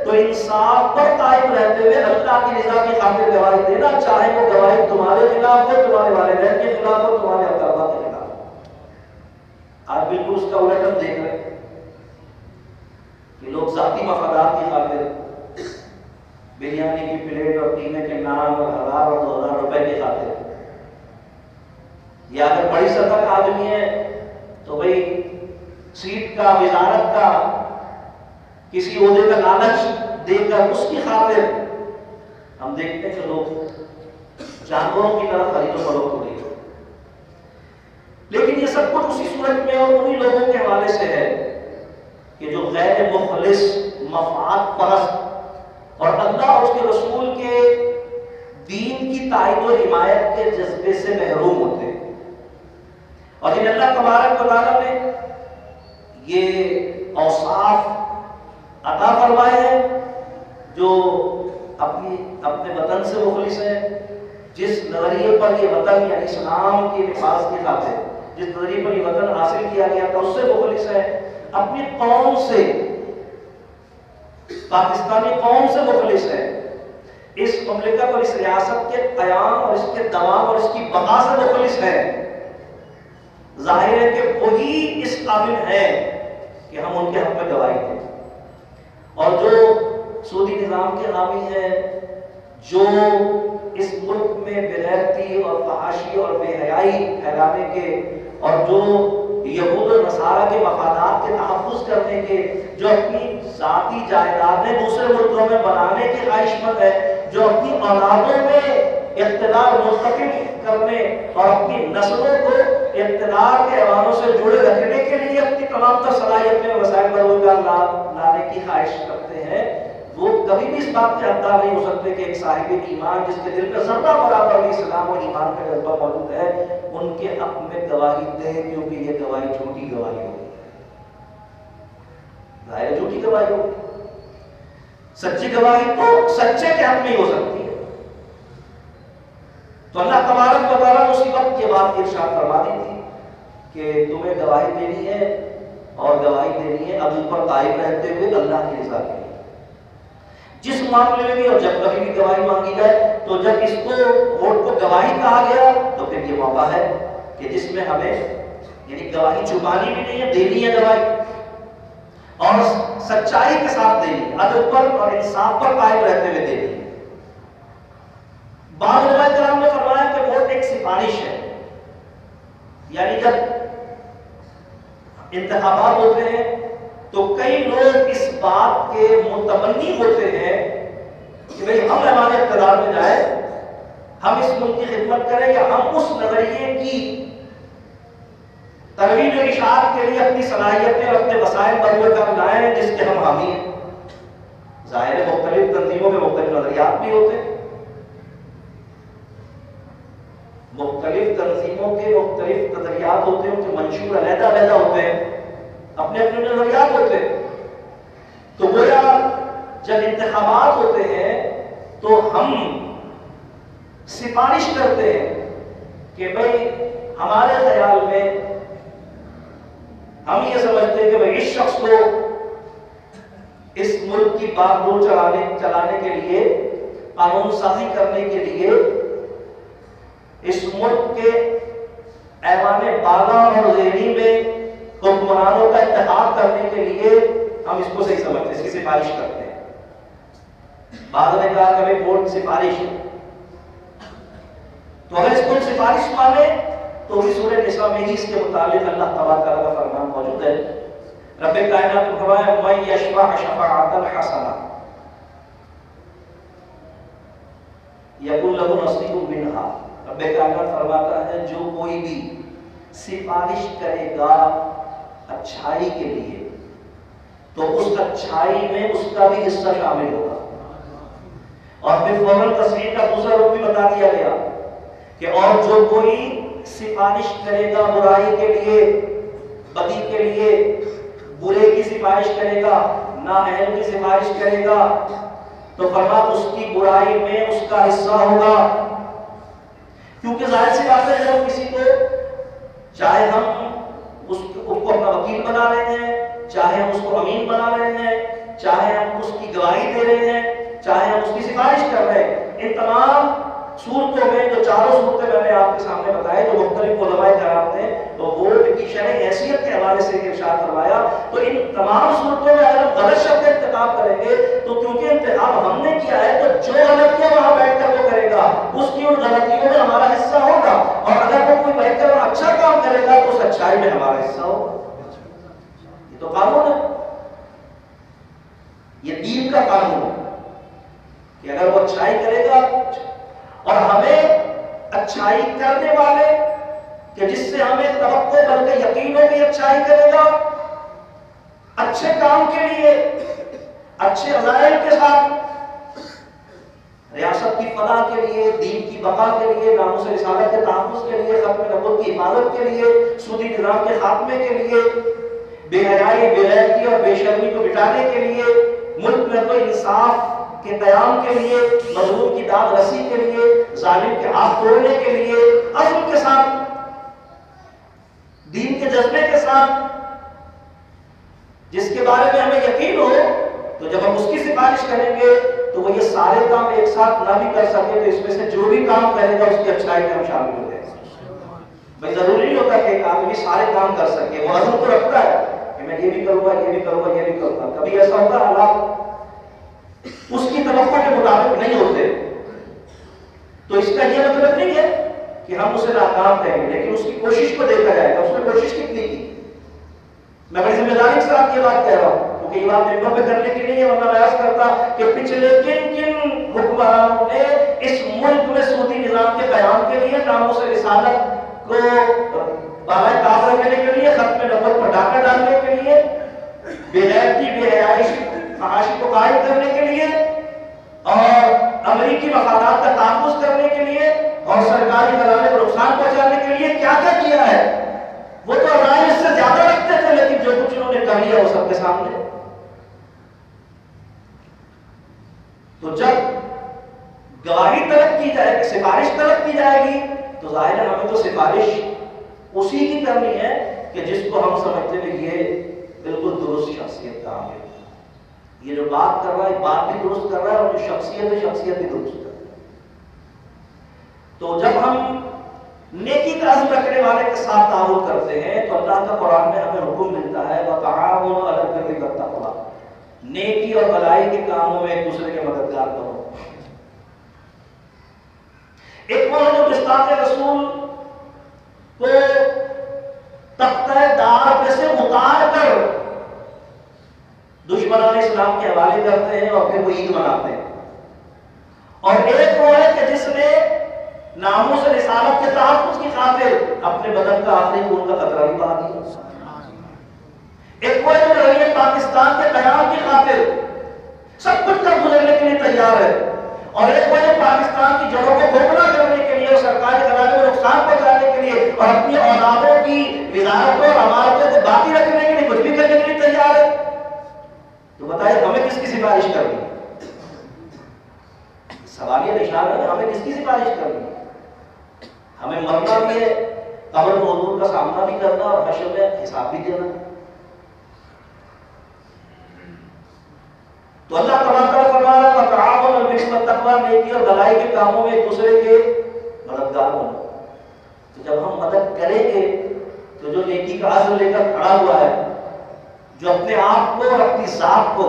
تو انصاف پر قائم رہتے ہوئے اللہ کی رضا کی خاطر گواہی دینا، چاہے وہ گواہی تمہارے خلاف ہو، تمہارے والدین کے خلاف ہو، تمہارے اقربا کے خلاف ہو۔ آج بالکل اس کا الٹ ہم دیکھ رہے ہیں کہ لوگ ذاتی مفادات کی خاطر بریانی کی پلیٹ اور قیمے کے نام اور 1000 اور 2000 روپے کی خاطر، یا اگر بڑی سطح کا آدمی ہے تو بھائی سیٹ کا، وزارت کا، کسی عہدے کا لالچ دے کر اس کی خاطر ہم دیکھتے ہیں کہ لوگ جانوروں کی طرح خرید و فروخت ہو رہی ہے۔ لیکن یہ سب کچھ اسی صورت میں اور انہی لوگوں کے حوالے سے ہے کہ جو غیر مخلص، مفاد پرست اور اللہ اور اس کے رسول کے دین کی تائید و حمایت کے جذبے سے محروم ہوتے ہیں۔ اور ان اللہ تبارک و تعالیٰ نے یہ اوصاف عطا فرمائے ہیں جو اپنے وطن سے مخلص ہیں، جس نظریے پر یہ وطن یعنی اسلام کے نفاذ کی خاطر جس نظریے پر یہ وطن حاصل کیا گیا تھا اس سے مخلص ہے، اپنی قوم سے، پاکستانی قوم سے مخلص ہے، اس مملکت اور اس ریاست کے قیام اور اس کے دوام اور اس کی بقا سے مخلص ہے۔ ظاہر ہے کہ وہی اس قابل ہے کہ ہم ان کے حق میں گواہی دیں۔ اور جو سودی نظام کے حامی ہیں، جو اس ملک میں بغیرتی اور فحاشی اور بے حیائی پھیلانے کے اور جو یہود و نصارہ کے مفادات کے تحفظ کرنے کے، جو اپنی ذاتی جائیدادیں دوسرے ملکوں میں بنانے کی خواہشمند ہے، جو اپنی اولادوں میں اقتدار منتقل کرنے اور اپنی نسلوں کو اقتدار کے ایوانوں سے جڑے رکھنے کے لیے اپنی تمام تر صلاحیتیں اور وسائل بروزگار لانے کی خواہش کرتے ہیں، وہ کبھی بھی اس بات کے حقدار نہیں ہو سکتے کہ ایک صاحب ایمان جس کے دل میں ذرہ برابر بھی اسلام اور ایمان کا جذبہ موجود ہے ان کے حق میں گواہی دیں، کیونکہ یہ گواہی جھوٹی گواہی ہوگی، ظاہر جھوٹی گواہی ہوگی۔ سچی گواہی تو سچے کے حق میں ہو سکتی ہے۔ تو اللہ تبارک و تعالیٰ نے اسی وقت یہ بات ارشاد فرما دی تھی کہ تمہیں گواہی دینی ہے اور گواہی دینی ہے عدل پر قائم رہتے ہوئے اللہ کی رضا کے لیے۔ جس معاملے میں بھی اور جب کبھی بھی گواہی مانگی جائے تو جب اس کو ووٹ کو گواہی کہا گیا تو پھر یہ موقع ہے کہ جس میں ہمیں یعنی گواہی چھپانی بھی نہیں ہے، دینی ہے گواہی اور سچائی کے ساتھ دینی ہے، عدل پر اور انصاف پر قائم رہتے ہوئے دینی ہے۔ بعض علماء کرام نے فرمایا کہ ووٹ ایک سفارش ہے، یعنی جب انتخابات ہوتے ہیں تو کئی لوگ اس بات کے متمنی ہوتے ہیں کہ بھئی ہم ہمارے اقتدار میں جائیں، ہم اس ملک کی خدمت کریں یا ہم اس نظریے کی ترویج و اشاعت کے لیے اپنی صلاحیتیں اور اپنے وسائل بروکار لائیں جس کے ہم حامی ہیں۔ ظاہر ہے مختلف تنظیموں کے مختلف نظریات بھی ہوتے ہیں، مختلف تنظیموں کے مختلف نظریات ہوتے ہیں، ان کے منشور علیحدہ علیحدہ ہوتے ہیں، اپنے اپنے نظریات ہوتے ہیں۔ تو گویا جب انتخابات ہوتے ہیں تو ہم سفارش کرتے ہیں کہ بھئی ہمارے خیال میں ہم یہ سمجھتے ہیں کہ بھئی اس شخص کو اس ملک کی بات ڈور چلانے کے لیے، قانون سازی کرنے کے لیے، اس ملک کے ایوان بالا اور ذہنی میں حکمرانوں کا انتخاب کرنے کے لیے ہم اس کو صحیح سمجھتے ہیں، اس کی سفارش کرتے ہیں۔ بعض نے کہا کہ بھئی ووٹ سفارش ہے، تو اگر اس کو سفارش مانے تو بھی سورہ نساء میں ہی اس کے متعلق اللہ تبارک و تعالیٰ کا فرمان موجود ہے۔ رب کائنات نے فرمایا من یشفع شفاعۃ حسنہ یکن لہ نصیب منہا۔ رب کائنات فرماتا ہے جو کوئی بھی سفارش کرے گا اچھائی کے لیے تو اس اچھائی میں اس کا بھی حصہ شامل ہوگا۔ اور پھر فوراً تصویر کا دوسرا رخ بھی بتا دیا گیا کہ اور جو کوئی سفارش کرے گا برائی کے لیے، بدی کے لیے، برے کی سفارش کرے گا، نااہل کی سفارش کرے گا تو فرما اس کی برائی میں اس کا حصہ ہوگا۔ کیونکہ ظاہر سی بات ہے جب کسی کو چاہے ہم اس کو اپنا وکیل بنا رہے ہیں چاہے ہم اس کو امین بنا رہے ہیں، چاہے ہم اس کی گواہی دے رہے ہیں، چاہے ہم اس کی سفارش کر رہے ہیں، ان تمام صورتوں میں جو چاروں صورتیں میں نے آپ کے سامنے بتائے جو مختلف علماء کرام نے تو ووٹ کی شرعی حیثیت کے حوالے سے ارشاد فرمایا، تو ان تمام صورتوں میں اگر ہم غلط شبد کا انتخاب کریں گے تو کیونکہ انتخاب ہم نے کیا ہے تو جو غلط کیا وہاں بیٹھ کر وہ کرے گا، اس کی ان غلطیوں میں ہمارا حصہ ہوگا، اور اگر وہ کوئی بیٹھ کر اچھا کام کرے گا تو اس اچھائی میں ہمارا حصہ ہوگا۔ یہ تو قانون ہے، یہ دین کا قانون ہے کہ اگر وہ اچھائی کرے گا اور ہمیں اچھائی کرنے والے کہ جس سے ہمیں توقع بلکہ یقین ہو کہ اچھائی کرے گا، اچھے کام کے لیے اچھے عزائم کے ساتھ ریاست کی فلاح کے لیے، دین کی بقا کے لیے، ناموس رسالت کے تحفظ کے لیے، ختم نبوت کی حفاظت کے لیے، سودی نظام کے خاتمے کے لیے، بے حیائی، بے غیرتی اور بے شرمی کو مٹانے کے لیے، ملک میں تو انصاف کے قیام کے لیے، مظلوم کی داد رسی کے لیے، ظالم کے ہاتھ توڑنے کے لیے، عزم کے ساتھ، دین کے جذبے کے ساتھ، جس کے بارے میں ہمیں یقین ہو تو جب ہم اس کی سفارش کریں گے تو وہ یہ سارے کام ایک ساتھ نہ بھی کر سکے تو اس میں سے جو بھی کام کرے گا اس کی اچھائی میں ہم شامل ہو جائیں گے۔ بھائی ضروری نہیں ہوتا کہ ایک آدمی سارے کام کر سکے، وہ عزم تو رکھتا ہے کہ میں یہ بھی کروں گا، یہ بھی کروں گا، یہ بھی کروں گا، کبھی ایسا ہوتا ہے حالات اس کی توقع کے مطابق نہیں ہوتے تو اس کا یہ مطلب نہیں ہے کہ ہم اسے ناکام کہیں گے، لیکن اس کی کوشش کو دیکھا جائے گا، اس نے کوشش کتنی کی۔ میں بڑی ذمہ داری کے ساتھ یہ بات کہہ رہا ہوں کیونکہ یہ بات ممبر پہ کرنے کی نہیں ہے، ورنہ میں عرض کرتا کہ پچھلے کن کن حکمرانوں نے اس ملک میں سودی نظام کے قیام کے لیے، ناموس رسالت کو بالائے طاق رکھنے کے لیے، ختم نبوت پر ڈاکہ ڈالنے کے لیے، بے غیرتی، بے حیائی، فحاشی کو قائم کرنے کے لیے اور امریکی مفادات کا تحفظ کرنے کے لیے اور سرکاری خزانے کو نقصان پہنچانے کے لیے کیا کیا کیا ہے، وہ تو عزائم اس سے زیادہ رکھتے تھے لیکن جو کچھ انہوں نے کر لیا وہ سب کے سامنے۔ تو جب گواہی طلب کی جائے گی، سفارش طلب کی جائے گی تو ظاہر ہے ہمیں تو سفارش اسی کی کرنی ہے کہ جس کو ہم سمجھتے ہیں یہ بالکل درست شخصیت کا ہے، یہ جو بات کر رہا ہے بات بھی درست کر رہا ہے اور جو شخصیت ہے شخصیت بھی درست کر رہا ہے۔ تو جب ہم نیکی کا عزم رکھنے والے کے ساتھ تعاون کرتے ہیں تو اللہ کا قرآن میں ہمیں حکم ملتا ہے وَتَعَاوَنُوا عَلَى الْبِرِّ وَالتَّقْوَىٰ، نیکی اور بھلائی کے کاموں میں ایک دوسرے کے مددگار بنو۔ ایک وہ ہے جو گستاخ رسول کو تختہ دار پہ سے اتار کر دشمنان اسلام کے حوالے کرتے ہیں اور پھر وہ عید مناتے ہیں، اور ایک وہ ہے کہ جس نے ناموس رسالت کے تحفظ کی خاطر اپنے بدن کا آخری خون کا قطرہ بھی بہا دیا، ایک وہ ہے جو رہی پاکستان کے قیام کی خاطر سب کچھ کر گزرنے کے لیے تیار ہے، اور ایک وہ ہے جو پاکستان کی جڑوں کو کھوکھلا کرنے کے لیے اور سرکاری خزانے کو نقصان پہنچانے کے لیے اور اپنی اولادوں کی وزارتوں اور عمارتوں کو باقی رکھنے کے لیے کچھ بھی کرنے کے لیے تیار ہے۔ تو بتائیے ہمیں کس کی سفارش کرنی؟ سوال یہ نشان ہے کہ ہمیں کس کی سفارش کرنی؟ ہمیں مرنا بھی ہے، قبر و حضور کا سامنا بھی کرنا اور حشر میں حساب بھی دینا۔ تو اللہ تعالیٰ فرما رہا ہے وَتَعَاوَنُوا عَلَى الْبِرِّ وَالتَّقْوَىٰ، نیکی اور بھلائی کے کاموں میں ایک دوسرے کے مددگار بنو۔ تو جب ہم مدد کریں گے تو جو نیکی کا عزم لے کر کھڑا ہوا ہے، جو اپنے آپ کو اور اپنی ذات کو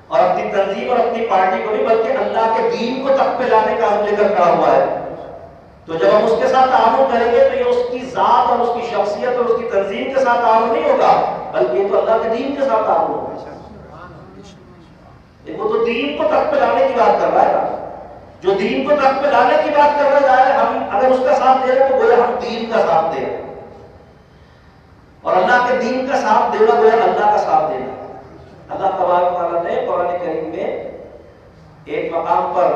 اور اپنی تنظیم اور اپنی پارٹی کو نہیں بلکہ اللہ کے دین کو تخت پہ لانے کا عزم لے کر کھڑا ہوا ہے، تو جب ہم اس کے ساتھ تعاون کریں گے تو یہ اس کی ذات اور اس کی شخصیت اور اس کی تنظیم کے ساتھ تعاون نہیں ہوگا بلکہ یہ تو اللہ کے دین کے ساتھ تعاون ہوگا۔ وہ تو دین کو تخت پہ لانے کی بات کر رہا ہے نا، جو دین کو تخت پہ لانے کی بات کر رہا ہے، ہم اگر اس کا ساتھ دے رہے تو گویا ہم دین کا ساتھ دے رہے ہیں، اور اللہ کے دین کا ساتھ دینا گویا اللہ کا ساتھ دینا۔ اللہ تبارک و تعالیٰ نے قرآن کریم میں ایک مقام پر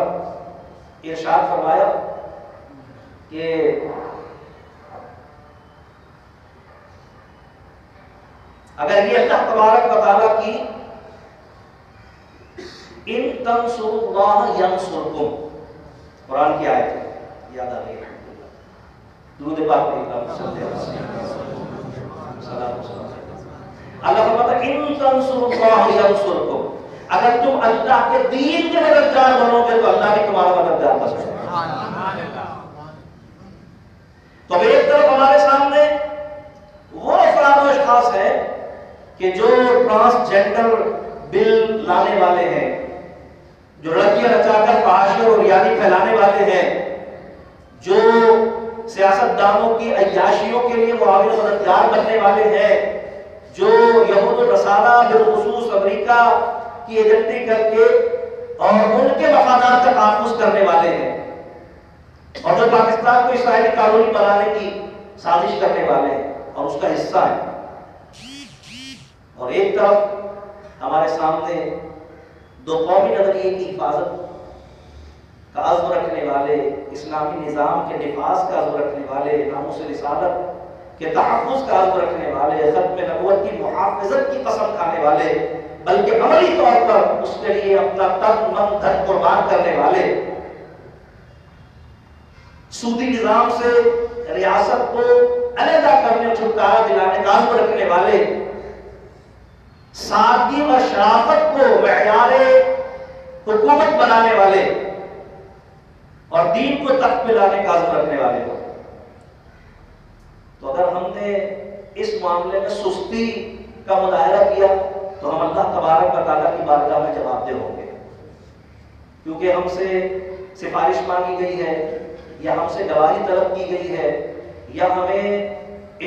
ارشاد فرمایا کہ اگر یہ اللہ تبارک و تعالیٰ کی ان تنصروا اللہ ینصرکم، قرآن کی آیت ہے، یاد آ گئی، درود پاک پڑھیں، سلام اللہ فرماتا ہے ان تنصروا اللہ ینصرکم، اگر تم اللہ کے دین کے مددگار بنو گے تو اللہ بھی تمہارا مددگار بن جائے گا۔ تو اب ایک طرف ہمارے سامنے وہ افراد و اشخاص ہیں کہ جو ٹرانسجینڈر بل لانے والے ہیں، جو لڑکیاں رچا کر فحاشی اور ریانی پھیلانے والے ہیں، جو سیاست دانوں کی عیاشیوں کے لیے معاون مددگار بننے والے ہیں، جو یہود و نصارہ بالخصوص امریکہ کی ایجنٹی کر کے اور ان کے مفادات کا تحفظ کرنے والے ہیں، اور جو پاکستان کو اسرائیلی کالونی بنانے کی سازش کرنے والے ہیں اور اس کا حصہ ہیں۔ اور ایک طرف ہمارے سامنے دو قومی نظریے کی حفاظت کا عزم رکھنے والے، اسلامی نظام کے نفاذ کا عزم رکھنے والے، ناموس رسالت کے تحفظ کا عزم رکھنے والے، ختم نبوت کی محافظت کی قسم کھانے والے، بلکہ عملی طور پر اس کے لیے اپنا تن من دھن قربان کرنے والے، سودی نظام سے ریاست کو علیحدہ کرنے اور چھٹکارا دلانے کا عزم رکھنے والے، سادگی اور شرافت کو معیار حکومت بنانے والے اور دین کو تخت پہ لانے کا عزم رکھنے والے لوگ۔ تو اگر ہم نے اس معاملے میں سستی کا مظاہرہ کیا تو ہم اللہ تبارک و تعالیٰ کی بارگاہ میں جواب دہ ہوں گے، کیونکہ ہم سے سفارش مانگی گئی ہے یا ہم سے گواہی طلب کی گئی ہے یا ہمیں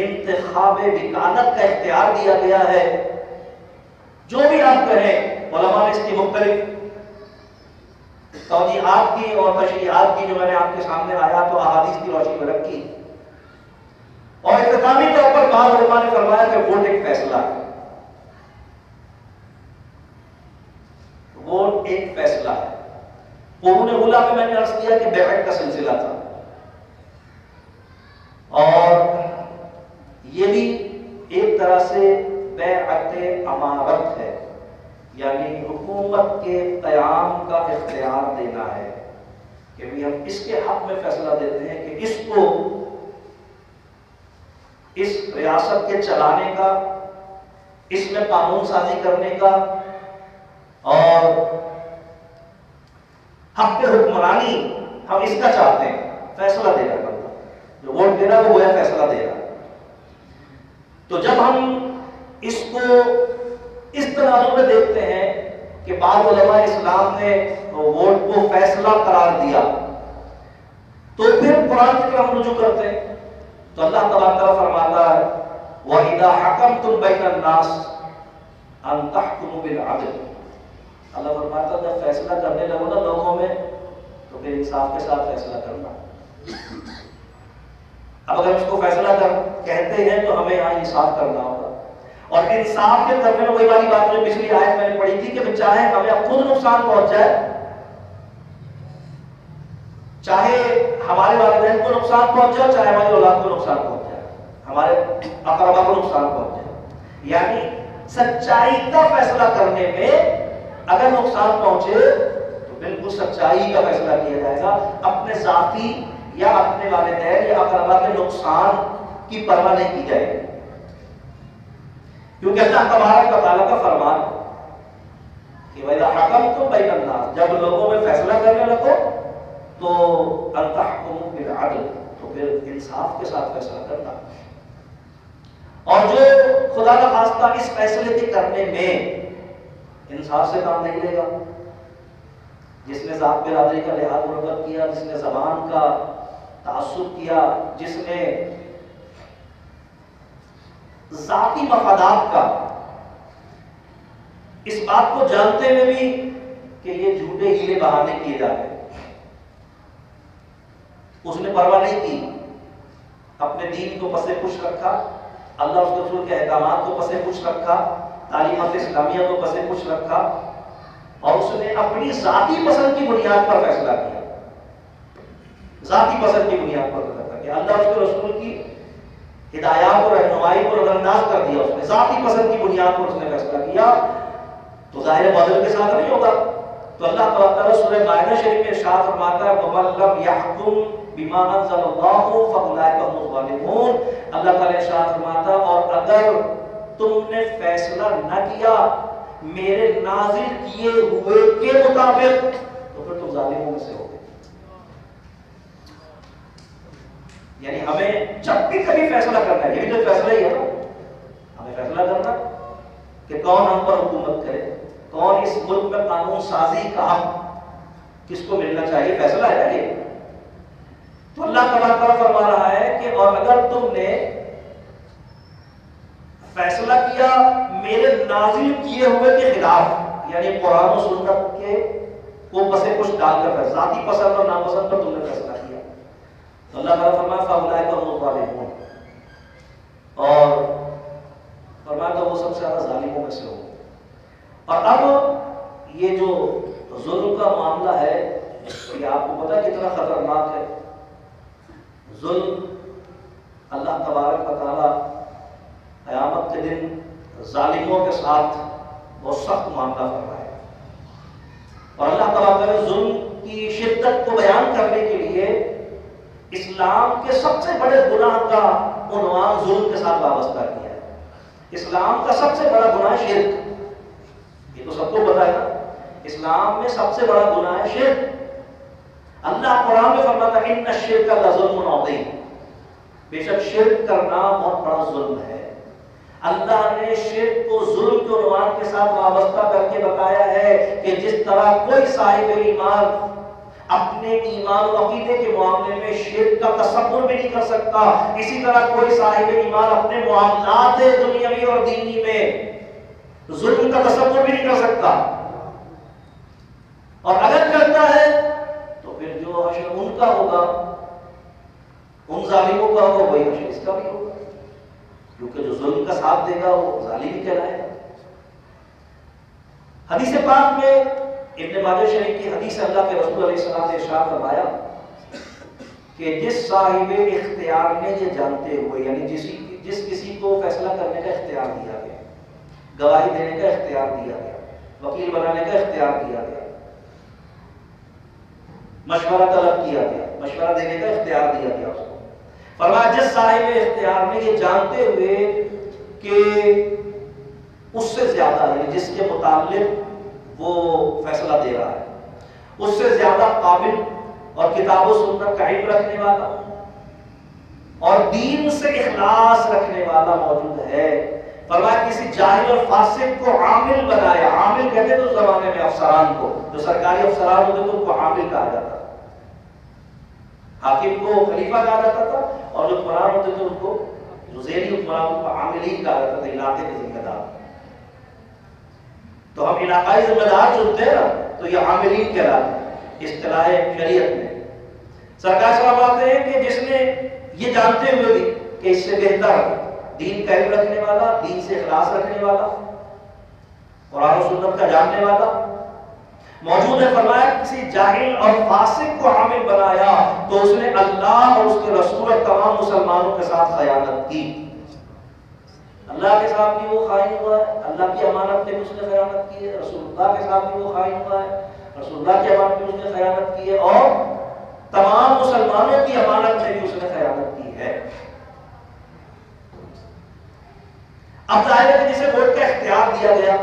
انتخاب وکالت کا اختیار دیا گیا ہے۔ جو بھی آپ کہیں، علماء نے اس کی مختلف توجیحات کی اور تشریحات کی جو میں نے آپ کے سامنے آیات و احادیث کی روشنی میں رکھی، اور اختتامی طور پر بعض علماء نے فرمایا کہ ووٹ ایک فیصلہ ہے، ووٹ ایک فیصلہ ہے۔ قرون اولیٰ میں میں نے عرض کیا کہ بیعت کا سلسلہ تھا، اور یہ بھی ایک طرح سے بیعت امارت ہے، یعنی حکومت کے قیام کا اختیار دینا ہے کہ بھی ہم اس کے حق میں فیصلہ دیتے ہیں کہ اس کو، اس ریاست کے چلانے کا، اس میں قانون سازی کرنے کا اور حق حکمرانی ہم اس کا چاہتے ہیں، فیصلہ دے رہا ہے، جو ووٹ دے رہا ہے وہ ہے فیصلہ دے رہا ہے۔ تو جب ہم اس کو اس تناظر میں دیکھتے ہیں کہ بعض علماء اسلام نے ووٹ کو فیصلہ قرار دیا، تو پھر قرآن کی طرف رجوع کرتے ہیں تو اللہ تبارک و فرماتا ہے وَإِذَا حَكَمْتُمْ بَيْنَ النَّاسِ أَن تَحْكُمُوا بِالْعَدْلِ۔ اللہ فرماتا ہے جب فیصلہ کرنے لگو نا لوگوں میں تو پھر انصاف کے ساتھ فیصلہ کرنا۔ اب اگر اس کو فیصلہ کہتے ہیں تو ہمیں یہاں انصاف کرنا ہوگا، اور انصاف کے کرنے میں وہی والی بات جو پچھلی آیت میں نے پڑھی تھی کہ چاہے ہمیں خود نقصان پہنچ جائے، چاہے ہمارے والدین کو نقصان پہنچ جائے، چاہے ہماری اولاد کو نقصان پہنچ جائے، ہمارے اقربا کو نقصان پہنچ جائے، یعنی سچائی کا فیصلہ کرنے میں اگر نقصان پہنچے تو بالکل سچائی کا فیصلہ کیا جائے گا، اپنے ذاتی یا اپنے والدین یا اقربا کے نقصان کی پرواہ نہیں کی جائے گی، کیونکہ اللہ تبارک و تعالیٰ کا فرمان کہ وَإِذَا حَكَمْتُمْ بَيْنَ النَّاسِ، جب لوگوں میں فیصلہ کرنے لگو تو أَن تَحْكُمُوا بِالْعَدْلِ، تو پھر انصاف کے ساتھ فیصلہ کرنا، اور جو خدا کا خواستہ اس فیصلے کے کرنے میں انصاف سے کام نہیں لے گا، جس نے ذات برادری کا لحاظ مرتب کیا، جس نے زبان کا تعصب کیا، جس نے ذاتی مفادات کا، اس بات کو جانتے ہوئے بھی کہ یہ جھوٹے ہیلے بہانے کیے جاتے ہیں، اس نے پرواہ نہیں کی، اپنے دین کو پسے پش رکھا، اللہ اس کے رسول کے احکامات کو پسے پش رکھا، تعلیمات اسلامیہ کو پسے پش رکھا، اور اس نے اپنی ذاتی پسند کی بنیاد پر فیصلہ کیا، ذاتی پسند کی بنیاد پر فیصلہ کیا، اللہ اس کے رسول کی ہدایات اور رہنمائی کو نظر انداز کر دیا، اس نے ذاتی پسند کی بنیاد پر اس نے فیصلہ کیا، تو ظاہر بدل کے ساتھ نہیں ہوگا۔ تو اللہ تعالیٰ سورہ مائدہ شریف میں ارشاد فرماتا ہے وَمَن لَّمْ يَحْكُمْ بِمَا أَنزَلَ اللَّهُ فَأُولَٰئِكَ هُمُ الظَّالِمُونَ۔ اللہ تعالیٰ ارشاد فرماتا ہے اور اگر تم نے فیصلہ نہ کیا میرے نازل کیے ہوئے کے مطابق تو پھر تم ظالموں میں سے ہو گے. یعنی ہمیں جب بھی کبھی فیصلہ کرنا ہے، یہ بھی تو فیصلہ ہی ہے نا، ہمیں فیصلہ کرنا کہ کون ہم پر حکومت کرے، کون اس ملک میں قانون سازی کا حق کس کو ملنا چاہیے، فیصلہ ہے نا یہ. تو اللہ تبارک و تعالیٰ فرما رہا ہے کہ اور اگر تم نے فیصلہ کیا میرے نازل کیے ہوئے کے خلاف، یعنی قرآن و سنت کے کو پسے کچھ ڈال کر ذاتی پسند اور ناپسند پر تم نے فیصلہ کیا، تو اللہ تعالیٰ فرمایا فَأُولَٰئِكَ هُمُ الظَّالِمُونَ، اور فرمایا کہ وہ سب سے زیادہ ظالموں میں سے ہو. اور اب یہ جو ظلم کا معاملہ ہے یہ آپ کو پتہ کتنا خطرناک ہے. ظلم اللہ تبارک و تعالیٰ قیامت کے دن ظالموں کے ساتھ بہت سخت معاملہ کر رہا ہے. اور اللہ تبارک و تعالیٰ ظلم کی شدت کو بیان کرنے کے لیے اسلام کے سب سے بڑے گناہ کا عنوان ظلم کے ساتھ وابستہ کیا ہے. اسلام کا سب سے بڑا گناہ شرک، یہ تو سب کو پتا ہے نا، اسلام میں سب سے بڑا گناہ ہے شرک. اللہ قرآن میں فرماتا ہے ان الشرک لظلم عظیم، بے شک شرک کرنا بہت بڑا ظلم ہے. اللہ نے شرک کو ظلم کے عنوان کے ساتھ وابستہ کر کے بتایا ہے کہ جس طرح کوئی صاحب ایمان اپنے ایمان و عقیدے کے معاملے میں شرک کا تصور بھی نہیں کر سکتا، اسی طرح کوئی صاحب ایمان اپنے معاملات دنیاوی اور دینی میں ظلم کا تصور بھی نہیں کر سکتا. اور اگر کرتا ہے تو پھر جو حشر ان کا ہوگا، ان ظالموں کا ہوگا، وہی حشر اس کا بھی ہوگا، کیونکہ جو ظلم کا ساتھ دے گا وہ ظالم ہی کہلائے گا. حدیث پاک میں ابن ماجہ شریف کی حدیث اللہ کے رسول علیہ السلام نے ارشاد فرمایا کہ جس صاحب اختیار نے یہ جانتے ہوئے، یعنی جس کسی کو فیصلہ کرنے کا اختیار دیا گیا، گواہی دینے کا اختیار دیا گیا، وکیل بنانے کا اختیار دیا گیا، مشورہ طلب کیا گیا، مشورہ دینے کا اختیار دیا گیا، اس کو فرمایا جس صاحب اختیار نے یہ جانتے ہوئے کہ اس سے زیادہ، یعنی جس کے متعلق وہ فیصلہ دے رہا ہے، اس سے زیادہ قابل اور کتاب و سنت کا علم رکھنے والا اور دین سے اخلاص رکھنے والا موجود ہے، فرمایا کسی جاہل اور فاسق کو عامل بنایا. عامل کہتے تو زمانے میں افسران کو، جو سرکاری افسران ہوتے تو ان کو عامل کہا جاتا، حاکم کو خلیفہ کہا جاتا تھا، اور جو حکمران ہوتے تھے ان کو، جو ذیلی حکمران ان کو عاملین کہا جاتا تھا، علاقے کے ذمہ دار. تو ہم علاقائی ذمہ دار چنتے ہیں نا، تو یہ عاملین کہلاتے ہیں اصطلاح شریعت میں. سرکار صاحب آتے ہیں کہ جس نے یہ جانتے ہوئے بھی کہ اس سے بہتر دین کا علم رکھنے والا، دین سے اخلاص رکھنے والا، قرآن و سنت کا جاننے والا موجود ہے، فرمایا کسی جاہل اور فاسق کو عامل بنایا تو اس نے اللہ اور اس کے رسول اور تمام مسلمانوں کے ساتھ خیانت کی. اللہ کے ساتھ بھی وہ خائن ہوا ہے، اللہ کی امانت میں اس نے خیانت کی ہے، رسول اللہ کے ساتھ بھی وہ خائن ہوا ہے، رسول اللہ کی امانت میں اس نے خیانت کی ہے، اور تمام مسلمانوں کی امانت میں بھی اس نے خیانت کی ہے. اب ظاہر ہے کہ جسے ووٹ کا اختیار دیا گیا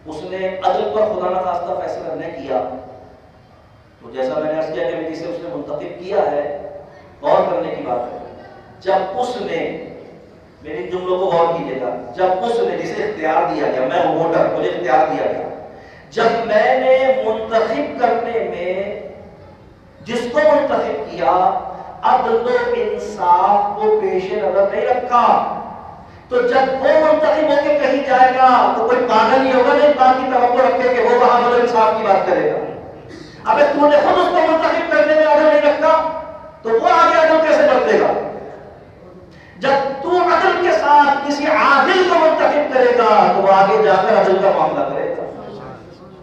اس نے عدل پر خدا نخواستہ فیصلہ نہ کیا، تو جیسا میں نے عرض کیا کہ جسے اس نے منتخب کیا ہے، غور کرنے کی بات ہے. جب اس نے، میری جملوں کو غور کیجیے گا، جب اس نے جسے اختیار دیا گیا، میں وہ ووٹر، مجھے اختیار دیا گیا، جب میں نے منتخب کرنے میں جس کو منتخب کیا عدل و انصاف کو پیش نظر نہیں رکھا، تو جب وہ منتخب ہو کے کہیں جائے گا تو کوئی پاگل ہی ہوگا نہیں باقی توقع رکھے کہ وہ وہاں عدل و انصاف کی بات کرے گا. ابے تو نے خود اس کو منتخب کرنے میں عدل نہیں رکھا تو وہ آگے عدل کیسے برتے گا؟ جب تو عدل کے ساتھ کسی عادل کو منتخب کرے گا تو وہ آگے جا کر عدل کا معاملہ کرے گا.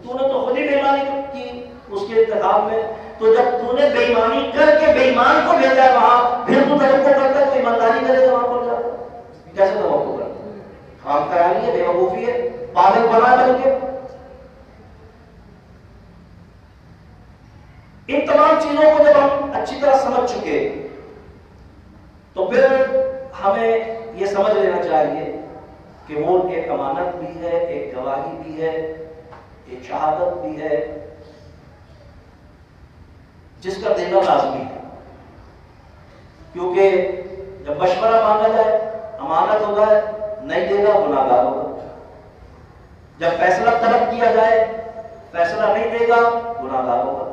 تو نے تو خود ہی بےایمانی کی اس کے انتخاب میں، تو جب تو نے بے ایمانی کر کے بے ایمان کو بھیجا ہے وہاں، پھر تو توقع کرتا ہے تو ایمانداری کرے گا وہاں پر جا کر، کیسے توقع کرتا ہے؟ خام خیالی ہے، بے وقوفی ہے، پاگل بنا ہے. بلکہ ان تمام چیزوں کو جب ہم اچھی طرح سمجھ چکے تو پھر ہمیں یہ سمجھ لینا چاہیے کہ وہ ایک امانت بھی ہے، ایک گواہی بھی ہے، ایک شہادت بھی ہے، جس کا دینا لازمی ہے. کیونکہ جب مشورہ مانگا جائے امانت ہوگا، نہیں دے گا گناہ گار ہوگا. جب فیصلہ طلب کیا جائے فیصلہ نہیں دے گا گناہ گار ہوگا.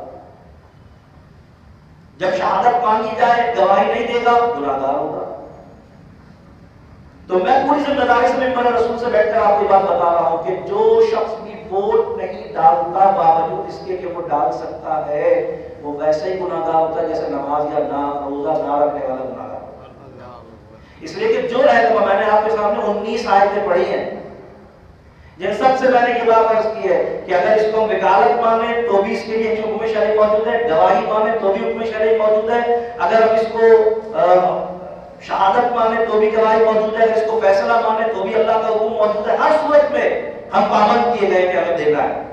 جب شہادت مانگی جائے گواہی نہیں دے گا گناہ گار ہوگا. تو میں پوری ذمہ داری سے ممبر رسول سے بیٹھ کر آپ کو بات بتا رہا ہوں کہ جو شخص بھی ووٹ نہیں ڈالتا باوجود اس کے کہ وہ ڈال سکتا ہے، وہ ویسے ہی گناہ گار ہوتا ہے جیسے نماز یا روزہ نہ رکھنے والا گناہ گار ہوتا ہے. اس لیے کہ جو رہنما، میں نے آپ کے سامنے 19 آیتیں پڑھی ہیں، جن سب سے میں نے یہ بات عرض کی ہے کہ اگر اس کو وکالت مانے تو بھی اس کے لیے حکم شرعی موجود ہے، گواہی مانے تو بھی حکم شرعی موجود ہے، اگر ہم اس کو شہادت مانے تو بھی گواہی موجود ہے، اگر اس کو فیصلہ مانے تو بھی اللہ کا حکم موجود ہے. ہر صورت میں ہم پابند کیے گئے کہ ہمیں دینا ہے.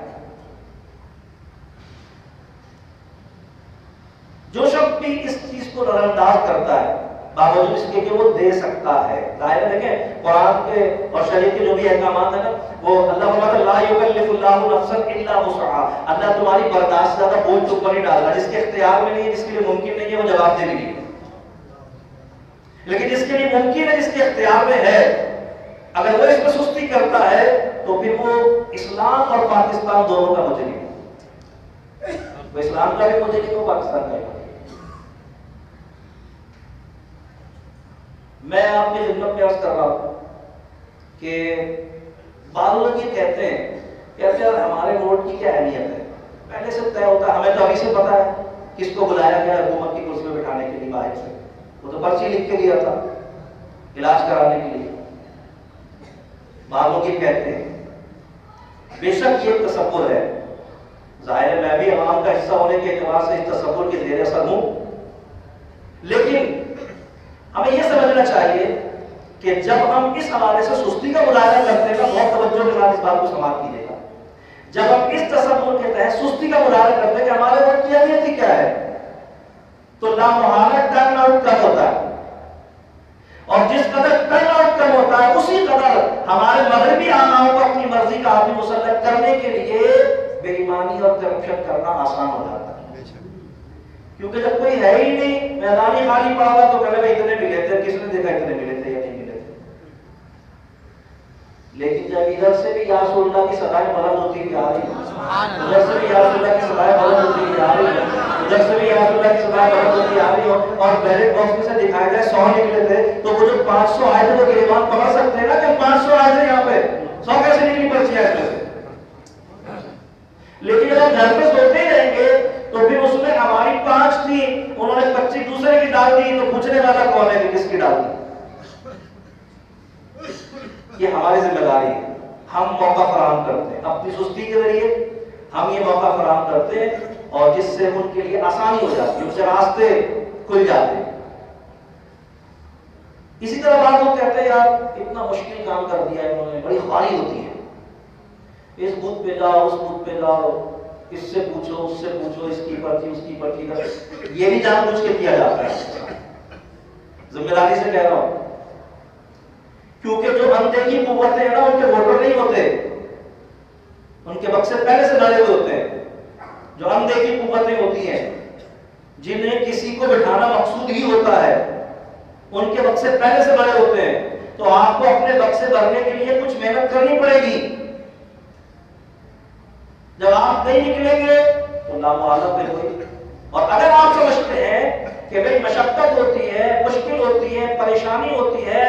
جو شخص بھی اس چیز کو نظر انداز کرتا ہے باوجود اس کے کہ وہ دے سکتا ہے. ظاہر دیکھیں قرآن کے اور شریعت کے جو بھی احکامات ہیں نا، وہ اللہ فرماتا ہے لا یکلف اللہ نفسا الا وسعها. اللہ تمہاری برداشت سے زیادہ بوجھ تم پر نہیں ڈالتا. جس کے اختیار میں نہیں ہے، جس کے لیے ممکن نہیں ہے، وہ جواب دے بھی نہیں. لیکن جس کے لیے ممکن ہے، جس کے اختیار میں ہے، اگر وہ اس میں سستی کرتا ہے تو پھر وہ اسلام اور پاکستان دونوں کا مجرم ہے. وہ اسلام کا بھی مجرم ہے، وہ پاکستان کا بھی مجرم ہے. میں آپ کی خدمت میں عرض کر رہا ہوں کہ بعض لوگ یہ کہتے ہیں ہمارے ووٹ کی کیا اہمیت ہے، پہلے سے طے ہوتا ہے، ہمیں تو ابھی سے پتا ہے کس کو بلایا گیا حکومت کی کرسی میں بٹھانے کے لیے باہر سے. وہ تو پرچی لکھ کے لیا تھا علاج کرانے کے لیے. بعض لوگ یہ کہتے ہیں، بے شک یہ تصور ہے، ظاہر ہے میں بھی عوام کا حصہ ہونے کے اعتبار سے اس تصور کے زیر اثر ہوں، لیکن ہمیں یہ سمجھنا چاہیے کہ جب ہم اس حوالے سے سستی کا مظاہرہ کرتے ہیں نا، بہت توجہ کے ساتھ اس بات کو سماعت کیجیے گا، جب ہم اس تصور کے تحت سستی کا مظاہرہ کرتے ہیں کہ ہمارے ووٹ کی اہمیت ہی کیا ہے، تو لامحالہ ٹرن آؤٹ کم ہوتا ہے. اور جس قدر ٹرن آؤٹ کم ہوتا ہے اسی قدر ہمارے مغربی آناؤں کو اپنی مرضی کا آدمی مسلط کرنے کے لیے بے ایمانی اور کرپشن کرنا آسان ہو جاتا ہے. کیونکہ جب کوئی ہے ہی نہیں، میدان ہی خالی پڑا ہوا، تو کہنے میں اتنے ملے تھے، کس نے دیکھا اتنے ملے تھے یا نہیں ملے تھے. لیکن جب ادھر سے بھی یا رسول اللہ کی صدائیں بلند ہوتی ہوئی آ رہی ہے، ادھر سے بھی یا رسول اللہ کی صدائیں بلند ہوتی ہوئی آ رہی ہے، ادھر سے بھی یا رسول اللہ کی صدائیں بلند ہوتی آ رہی ہے، اور بیلٹ باکس میں سے دکھائے گئے 100 نکلے تھے، تو وہ جو 500 آئے تھے وہ گریبان پکڑ سکتے ہیں نا کہ 500 آئے تھے یہاں پہ، 100 کیسے نکلی پرچی آئے تھے. لیکن جب ہم گھر پہ سوتے ہی رہیں گے تو پھر اس میں ہماری 5 تھی، انہوں نے 25 دوسرے کی ڈال دی، تو پوچھنے والا کون ہے کہ کس کی ڈال دی. یہ ہماری ذمہ داری ہے. ہم موقع فراہم کرتے ہیں اپنی سستی کے ذریعے، ہم یہ موقع فراہم کرتے ہیں اور جس سے ان کے لیے آسانی ہو جاتی ہے، ان سے راستے کھل جاتے ہیں. اسی طرح بعض لوگ کہتے ہیں یار اتنا مشکل کام کر دیا ہے انہوں نے، بڑی خواری ہوتی ہے، اس بوتھ پہ جاؤ، اس بوتھ پہ جاؤ، اس سے پوچھو، اس سے پوچھو، اس کی پرچی، اس کی پرچی کا. یہ بھی جان بوجھ کے کیا جاتا ہے، ذمہ داری سے کہہ رہا ہوں. کیونکہ جو اندیکھی قوتیں ہیں نا، ان کے ووٹر نہیں ہوتے، ان کے بکسے پہلے سے ڈالے ہوئے ہوتے ہیں. جو اندیکھی قوتیں ہوتی ہیں جنہیں کسی کو بٹھانا مقصود ہی ہوتا ہے، ان کے بکسے پہلے سے بھرے ہوتے ہیں. تو آپ کو اپنے بکسے بھرنے کے لیے کچھ محنت کرنی پڑے گی. جب آپ نہیں نکلیں گے تو نامعلوم میں ہوئی. اور اگر آپ سمجھتے ہیں کہ بھئی مشقت ہوتی ہے، مشکل ہوتی ہے، پریشانی ہوتی ہے،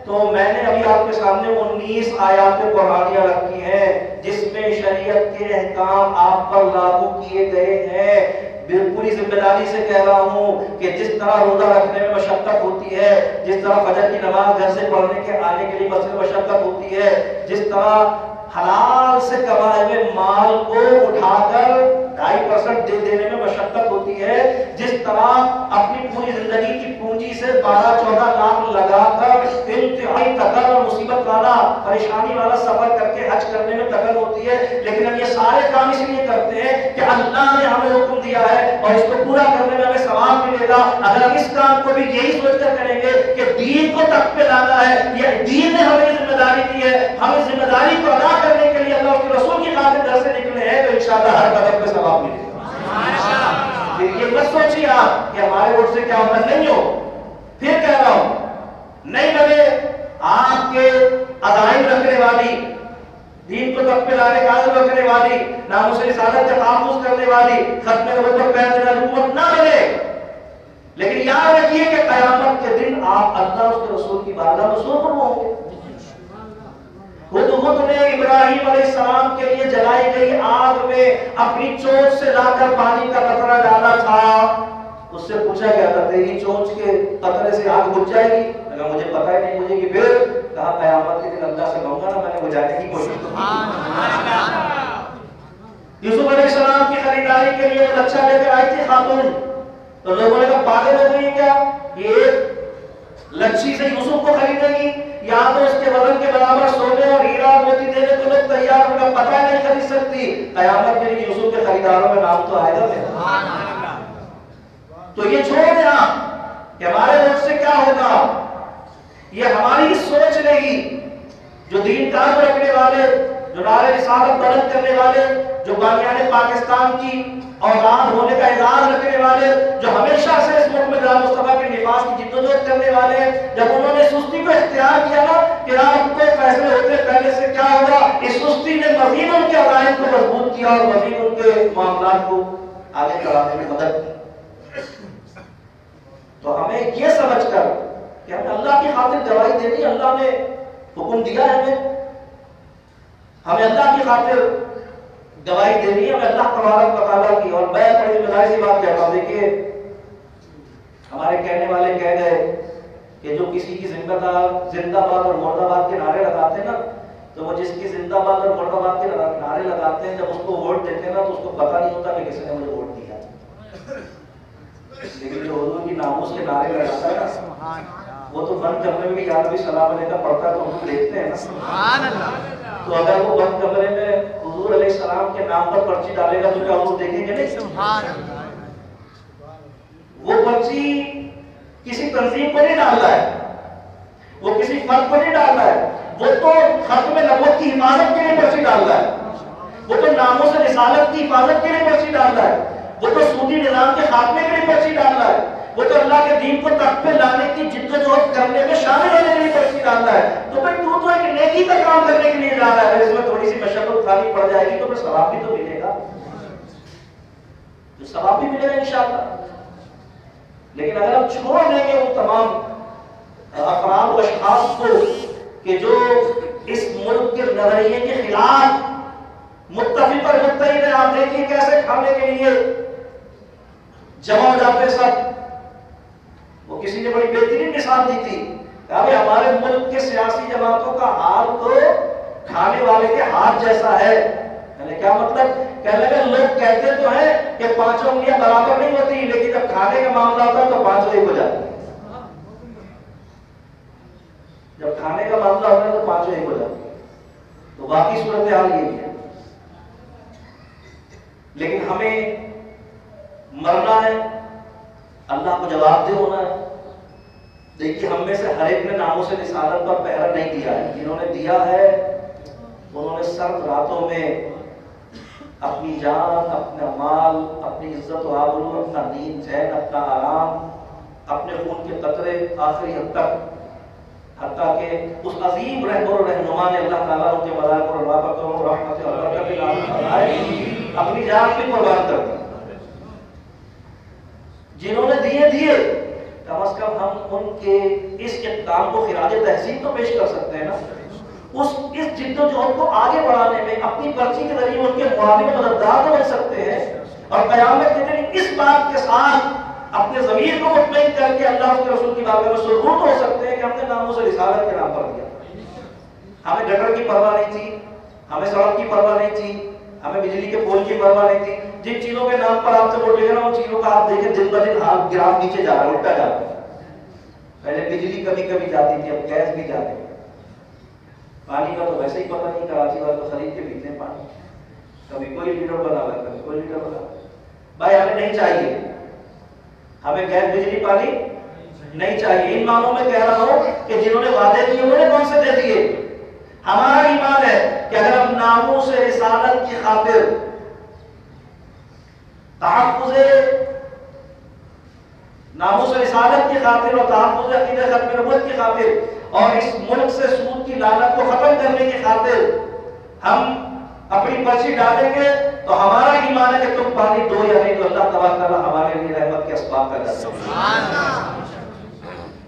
تو میں نے ابھی آپ کے سامنے 19 آیات قرآنیہ رکھی ہیں جس میں شریعت کے احکام آپ پر لاگو کیے گئے ہیں. پوری ذمہ داری سے کہہ رہا ہوں کہ جس طرح روزہ رکھنے میں مشقت ہوتی ہے، جس طرح فجر کی نماز گھر سے پڑھنے کے آنے کے لیے مسجد میں مشقت ہوتی ہے، جس طرح حلال سے کمائے ہوئے مال کو اٹھا کر 2.5% دے دینے میں مشقت ہوتی ہے، جس طرح اپنی پوری زندگی کی پونجی سے 12-14 لاکھ لگا کر انتہائی تکر اور مصیبت والا، پریشانی والا سفر کر کے حج کرنے میں تکر ہوتی ہے، لیکن ہم یہ سارے کام اس لیے کرتے ہیں کہ اللہ نے ہمیں حکم دیا ہے اور اس کو پورا کرنے میں ہمیں ثواب ملے گا. اگر ہم اس کام کو بھی یہی سوچ کر کریں گے کہ دین کو تخت پہ لانا ہے، یہ دین نے ہمیں ذمہ داری دی ہے، ہمیں ذمہ داری کو ادا کرنے کے لیے اللہ اس کے رسول کی خاطر گھر سے نکلے ہیں، تو انشاءاللہ ہر قدم پہ ثواب ملے گا۔ یہ مت سوچیے آپ کہ ہمارے ووٹ سے کیا ہونا، نہیں ہو، پھر کہہ رہا ہوں نہیں بنے آپ کے عزائم رکھنے والی، دین کو تخت پہ لانے کا عزم رکھنے والی، ناموس رسالت کا تحفظ کرنے والی، ختم نبوت پیر دینے والی حکومت نہ بنے، لیکن یاد رکھیے کہ قیامت کے دن آپ اللہ اس کے رسول کی بارگاہ میں سرخر ہوں گے۔ خود نے ابراہیم علیہ السلام کے لیے جلائی گئی آگ میں اپنی چونچ سے لا کر پانی کا قطرہ ڈالا تھا، اس سے پوچھا گیا تھا تیری چونچ کے قطرے سے آگ بجھ جائے گی؟ کہا مجھے پتہ ہی نہیں بجھے گی۔ پھر کہا قیامت کے دن اللہ سے کہوں گا نا میں نے بجھانے کی کوشش کی۔ یوسف علیہ السلام کی خریداری کے لیے لچھا لے کر آئی تھی خاتون، تو لوگوں نے کہا پاگل ہو گئی کیا، یہ ایک لچھی سے یوسف کو خریدے گی؟ یا تو اس کے وزن کے برابر سونے اور ہیرا موتی دینے کو لوگ تیار، ان کا پتہ نہیں خرید سکتی۔ قیامت کے لیے یوسف کے خریداروں میں نام تو آئے گا میرا۔ تو یہ چھوڑ دیں آپ کہ ہمارے وقت سے کیا ہوگا، یہ ہماری سوچ نہیں۔ جو دین کار رکھنے والے، جو نعرہ رسالت بلند کرنے والے، جو بانیان پاکستان کی اولاد ہونے کا اعزاز رکھنے والے، جو ہمیشہ سے اس ملک میں جناب مصطفیٰ کے نفاذ کی جدوجہد کرنے والے، جب انہوں نے سستی کو اختیار کیا نا کہ آپ کو فیصلے ہوتے پہلے سے کیا ہوگا، اس سستی نے مزید ان کے عقائد کو مضبوط کیا اور مزید ان کے معاملات کو آگے چلانے میں مدد کی۔ تو ہمیں یہ سمجھ کر کہ ہمیں اللہ کی خاطر گواہی دینی، اللہ نے حکم دیا ہے ہمیں اللہ کی خاطر گواہی دینی ہے، ہمیں اللہ تبارک و تعالیٰ کی۔ اور میں بڑی ذمہ داری سے بات کہتا ہوں، دیکھیے ہمارے کہنے والے کہہ گئے کہ جو کسی کی زندہ باد اور مردہ باد کے نعرے لگاتے ہیں نا، تو وہ جس کی زندہ باد اور مردہ باد کے نعرے لگاتے ہیں جب اس کو ووٹ دیتے ہیں نا تو اس کو پتہ نہیں ہوتا کہ کس نے مجھے ووٹ دیا، لیکن جو حضور کی ناموس کے نعرے لگاتا ہے نا وہ تو بند کمرے میں بھی یا نبی سلام علیہ کا پڑھتا ہے تو ہم کو دیکھتے ہیں نا۔ سبحان اللہ۔ تو اگر وہ بند کمرے میں حضور علیہ السلام کے نام پر پرچی ڈالے گا تو کیا حضور دیکھیں گے نہیں؟ سبحان اللہ۔ وہ پرچی کسی تنظیم کو نہیں ڈالنا ہے، وہ کسی فرد کو نہیں ڈالنا ہے، وہ تو ختم نبوت کی حفاظت کے لیے پرچی ڈالنا ہے، وہ تو ناموس رسالت کی حفاظت کے لیے پرچی ڈالنا ہے، وہ تو سودی نظام کے خاتمے کے لیے پرچی ڈالنا ہے، وہ تو اللہ کے دین کو تخت پہ لانے کی جدوجہد کرنے میں شامل ہونے کے لیے پرچی ڈالنا ہے۔ تو پھر تو ایک نیکی کا کام کرنے کے لیے جا رہا ہے، اس میں تھوڑی سی مشقت اٹھانی پڑ جائے گی تو پھر ثواب بھی تو ملے گا، تو ثواب بھی ملے گا انشاءاللہ۔ لیکن اگر ہم چھوڑ دیں گے وہ تمام افراد و اشخاص کو کہ جو اس ملک کے نظریے کے خلاف متفق اور متحد ہیں، آپ دیکھیے کیسے کھانے کے لیے جمع ہو جاتے سب۔ وہ کسی نے بڑی بہترین مثال دی تھی کہ ہمارے ملک کے سیاسی جماعتوں کا حال تو کھانے والے کے ہاتھ جیسا ہے۔ یعنی کیا مطلب؟ کہنے لگے لوگ کہتے تو ہیں کہ پانچوں انگلیاں برابر نہیں ہوتی، لیکن جب کھانے کا معاملہ ہوتا ہے تو پانچوں ایک ہو جاتی ہیں۔ جب کھانے کا معاملہ ہوتا ہے تو پانچوں ایک ہو جاتی ہیں، تو باقی صورتحال یہی ہے۔ لیکن ہمیں مرنا ہے، اللہ کو جواب دہ ہونا ہے۔ دیکھیے ہم میں سے ہر ایک نے ناموس رسالت پر پہرا نہیں دیا ہے، جنہوں نے دیا ہے انہوں نے سرد راتوں میں اپنی جان، اپنا مال، اپنی عزت و آبرو، اپنا دین چین، اپنا آرام، اپنے خون کے قطرے آخری حد تک، حتیٰ کہ اس عظیم رہبر و رہنما نے اللہ تعالیٰ ان کے ملائکہ اور اللہ پر رحمت اور برکت نازل فرمائے، اپنی جان بھی قربان کر دی۔ جنہوں نے دیے کم از کم ہم ان کے اس اقدام کو خراج تحسین تو پیش کر سکتے ہیں نا، اس جدوجہد کو آگے بڑھانے میں اپنی پرچی کے ذریعے ان کے معاون مددگار تو بن سکتے ہیں، اور قیامت کے دن اس بات کے ساتھ اپنے ضمیر کو مطمئن کر کے اللہ کے رسول کی بارگاہ میں سرخرو ہو سکتے ہیں کہ ہم نے ناموس رسالت کے نام پر دیا۔ ہمیں گٹر کی پرواہ نہیں تھی، ہمیں سڑک کی پرواہ نہیں تھی، ہمیں بجلی کے پول کی پرواہ نہیں تھی۔ جن چیزوں کے نام پر آپ سے ووٹ لے گا نا ان چیزوں کا آپ دیکھیں دن بدن ہاتھ گراف نیچے جا رہا ہے، الٹا جا رہا ہے۔ پہلے بجلی کبھی جاتی تھی، اب گیس بھی جاتے ہیں۔ پانی کا تو ویسے ہی پتہ نہیں، کراچی والے تو خرید کے پیتے ہیں پانی، کبھی کوئی لیٹر بنا ہوا ہے، کبھی کوئی لیٹر بنا ہوا ہے۔ بھائی ہمیں نہیں چاہیے، ہمیں گیس بجلی پانی نہیں چاہیے. ان معنوں میں کہہ رہا ہوں کہ جنہوں نے وعدے کیے انہوں نے کون سے دے دیے. ہمارا ایمان ہے کہ اگر ہم ناموس رسالت کی خاطر تحفظ ناموس رسالت کی خاطر اور تحفظ عقیدہ ختم نبوت کی خاطر اور اس ملک سے سود کی لعنت کو ختم کرنے کی خاطر ہم اپنی پرچی ڈالیں گے تو ہمارا ایمان ہے کہ تم پانی دو یا نہیں تو اللہ تبارک تعالیٰ ہمارے لیے رحمت کے اسباب پیدا کرے.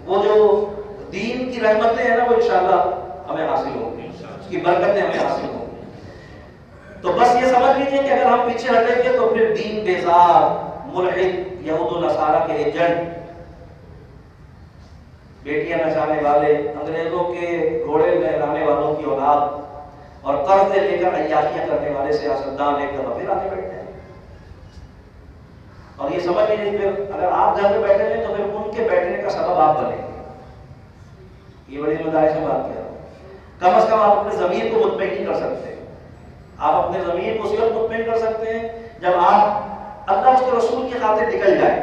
وہ جو دین کی رحمتیں ہیں نا وہ انشاءاللہ ہمیں حاصل ہوں گی, اس کی برکتیں ہمیں حاصل ہوں گی. تو بس یہ سمجھ لیجیے کہ اگر ہم پیچھے ہٹیں گے تو پھر دین بیزار, ملحد, یہود و نصارہ کے ایجنٹ, بیٹیاں نچانے والے, انگریزوں کے گھوڑے لہرانے والوں کی اولاد اور قرض لے کر عیاشیاں کرنے والے سیاستدان ایک دفعہ پھر آگے بیٹھتے ہیں. اور یہ سمجھ لیجیے پھر اگر آپ گھر میں بیٹھے ہیں تو پھر ان کے بیٹھنے کا سبب آپ بنیں گے. یہ بڑی ذمہ داری سے بات کر رہا ہوں. کم از کم آپ اپنے ضمیر کو مطمئن نہیں کر سکتے. آپ اپنے ضمیر کو صرف مطمئن کر سکتے ہیں جب آپ اللہ اس کے رسول کی خاطر نکل جائیں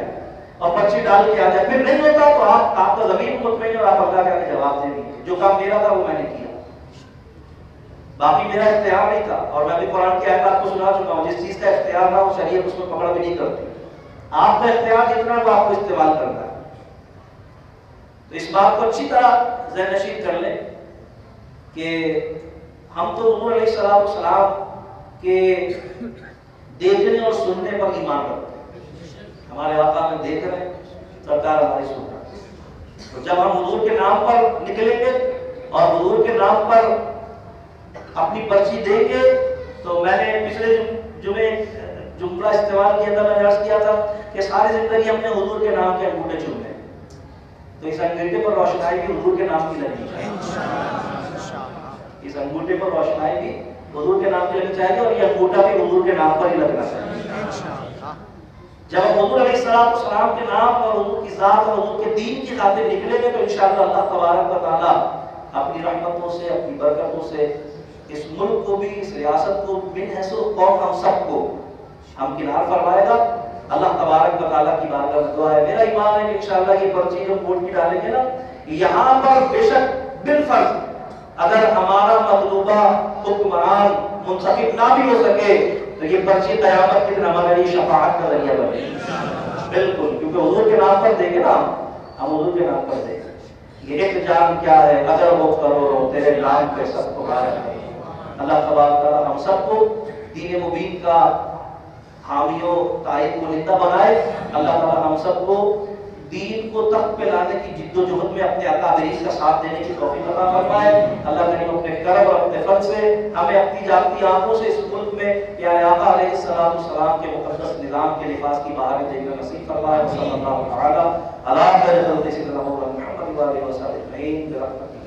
اور پرچی ڈال کے آ جائے. پھر نہیں ہوتا تو آپ کا ضمیر مطمئن اور آپ اللہ کے آگے جواب دے دیجیے جو کام میرا تھا وہ میں نے کیا, باقی میرا اختیار نہیں تھا. اور میں بھی قرآن کی آیت آپ کو سنا چکا ہوں, جس چیز کا اختیار نہ ہو شریعت اس کو پکڑ بھی نہیں کرتی. آپ کا اختیار جتنا وہ آپ کو استعمال کرنا ہے. تو اس بات کو اچھی طرح ذہن نشین کر لیں کہ ہم تو حضور علیہ السلام کے دیکھنے اور سننے پر ایمان رکھتے ہیں. ہمارے آقا میں دیکھ رہے ہیں, سرکار ہماری سن رہا ہے. تو جب ہم حضور کے نام پر نکلیں گے اور حضور کے نام پر اپنی پرچی دیں گے تو میں نے پچھلے جمعے جملہ استعمال کیا تھا, میں نے عرض کیا تھا کہ ساری زندگی ہم نے حضور کے نام کے انگوٹھے چومے ہیں. تو اس انگوٹھے پر روشنائی بھی حضور کے نام کی لگنی چاہیے. اس انگوٹھے پر روشنائی بھی حضور کے نام کی لگنی چاہیے اور یہ انگوٹھا بھی حضور کے نام پر ہی لگنا چاہیے. جب ہم حضور علیہ السلام کے نام اور حضور کی ذات اور حضور کے دین کی خاطر نکلیں گے تو انشاءاللہ اللہ تبارک و تعالیٰ اپنی رحمتوں سے, اپنی برکتوں سے اس ملک کو بھی, اس ریاست کو, من حیث القوم ہم سب کو ہم کنار فرمائے گا. اللہ تبارک و تعالیٰ کی بارگاہ میں دعا ہے. میرا ایمان ہے کہ انشاءاللہ یہ پرچی جو ووٹ کی ڈالیں گے نا, یہاں پر بے شک بالفرض اگر ہمارا مطلوبہ حکمران منتخب نہ بھی ہو سکے تو یہ پرچی قیامت کے دن ہمارے لیے شفاعت کا ذریعہ بنے. بالکل, کیونکہ حضور کے نام پر دیں گے نا, ہم حضور کے نام پر دیں گے. یہ ایک جان کیا ہے اگر وہ کرو تیرے نام پہ سب کو بارک ہے. اللہ تبارک تعالیٰ ہم سب کو دین مبین کا حامی و تائید کنندہ بنائے. اللہ تعالیٰ ہم سب کو دین کو تخت پہ لانے کی جد و جہد میں اپنے اکابرین کا ساتھ دینے کی توفیق عطا فرمائے. اللہ کریم اپنے کرم اور اپنے فضل سے ہمیں اپنی جاگتی آنکھوں سے اس ملک میں پیارے آقا علیہ السلام کے مقدس نظام کے لباس کی بہاریں دیکھنا نصیب فرمائے. صلی اللہ تعالیٰ علی خیر خلق سیدنا محمد و آلہ و صحبہ اجمعین برحمتہ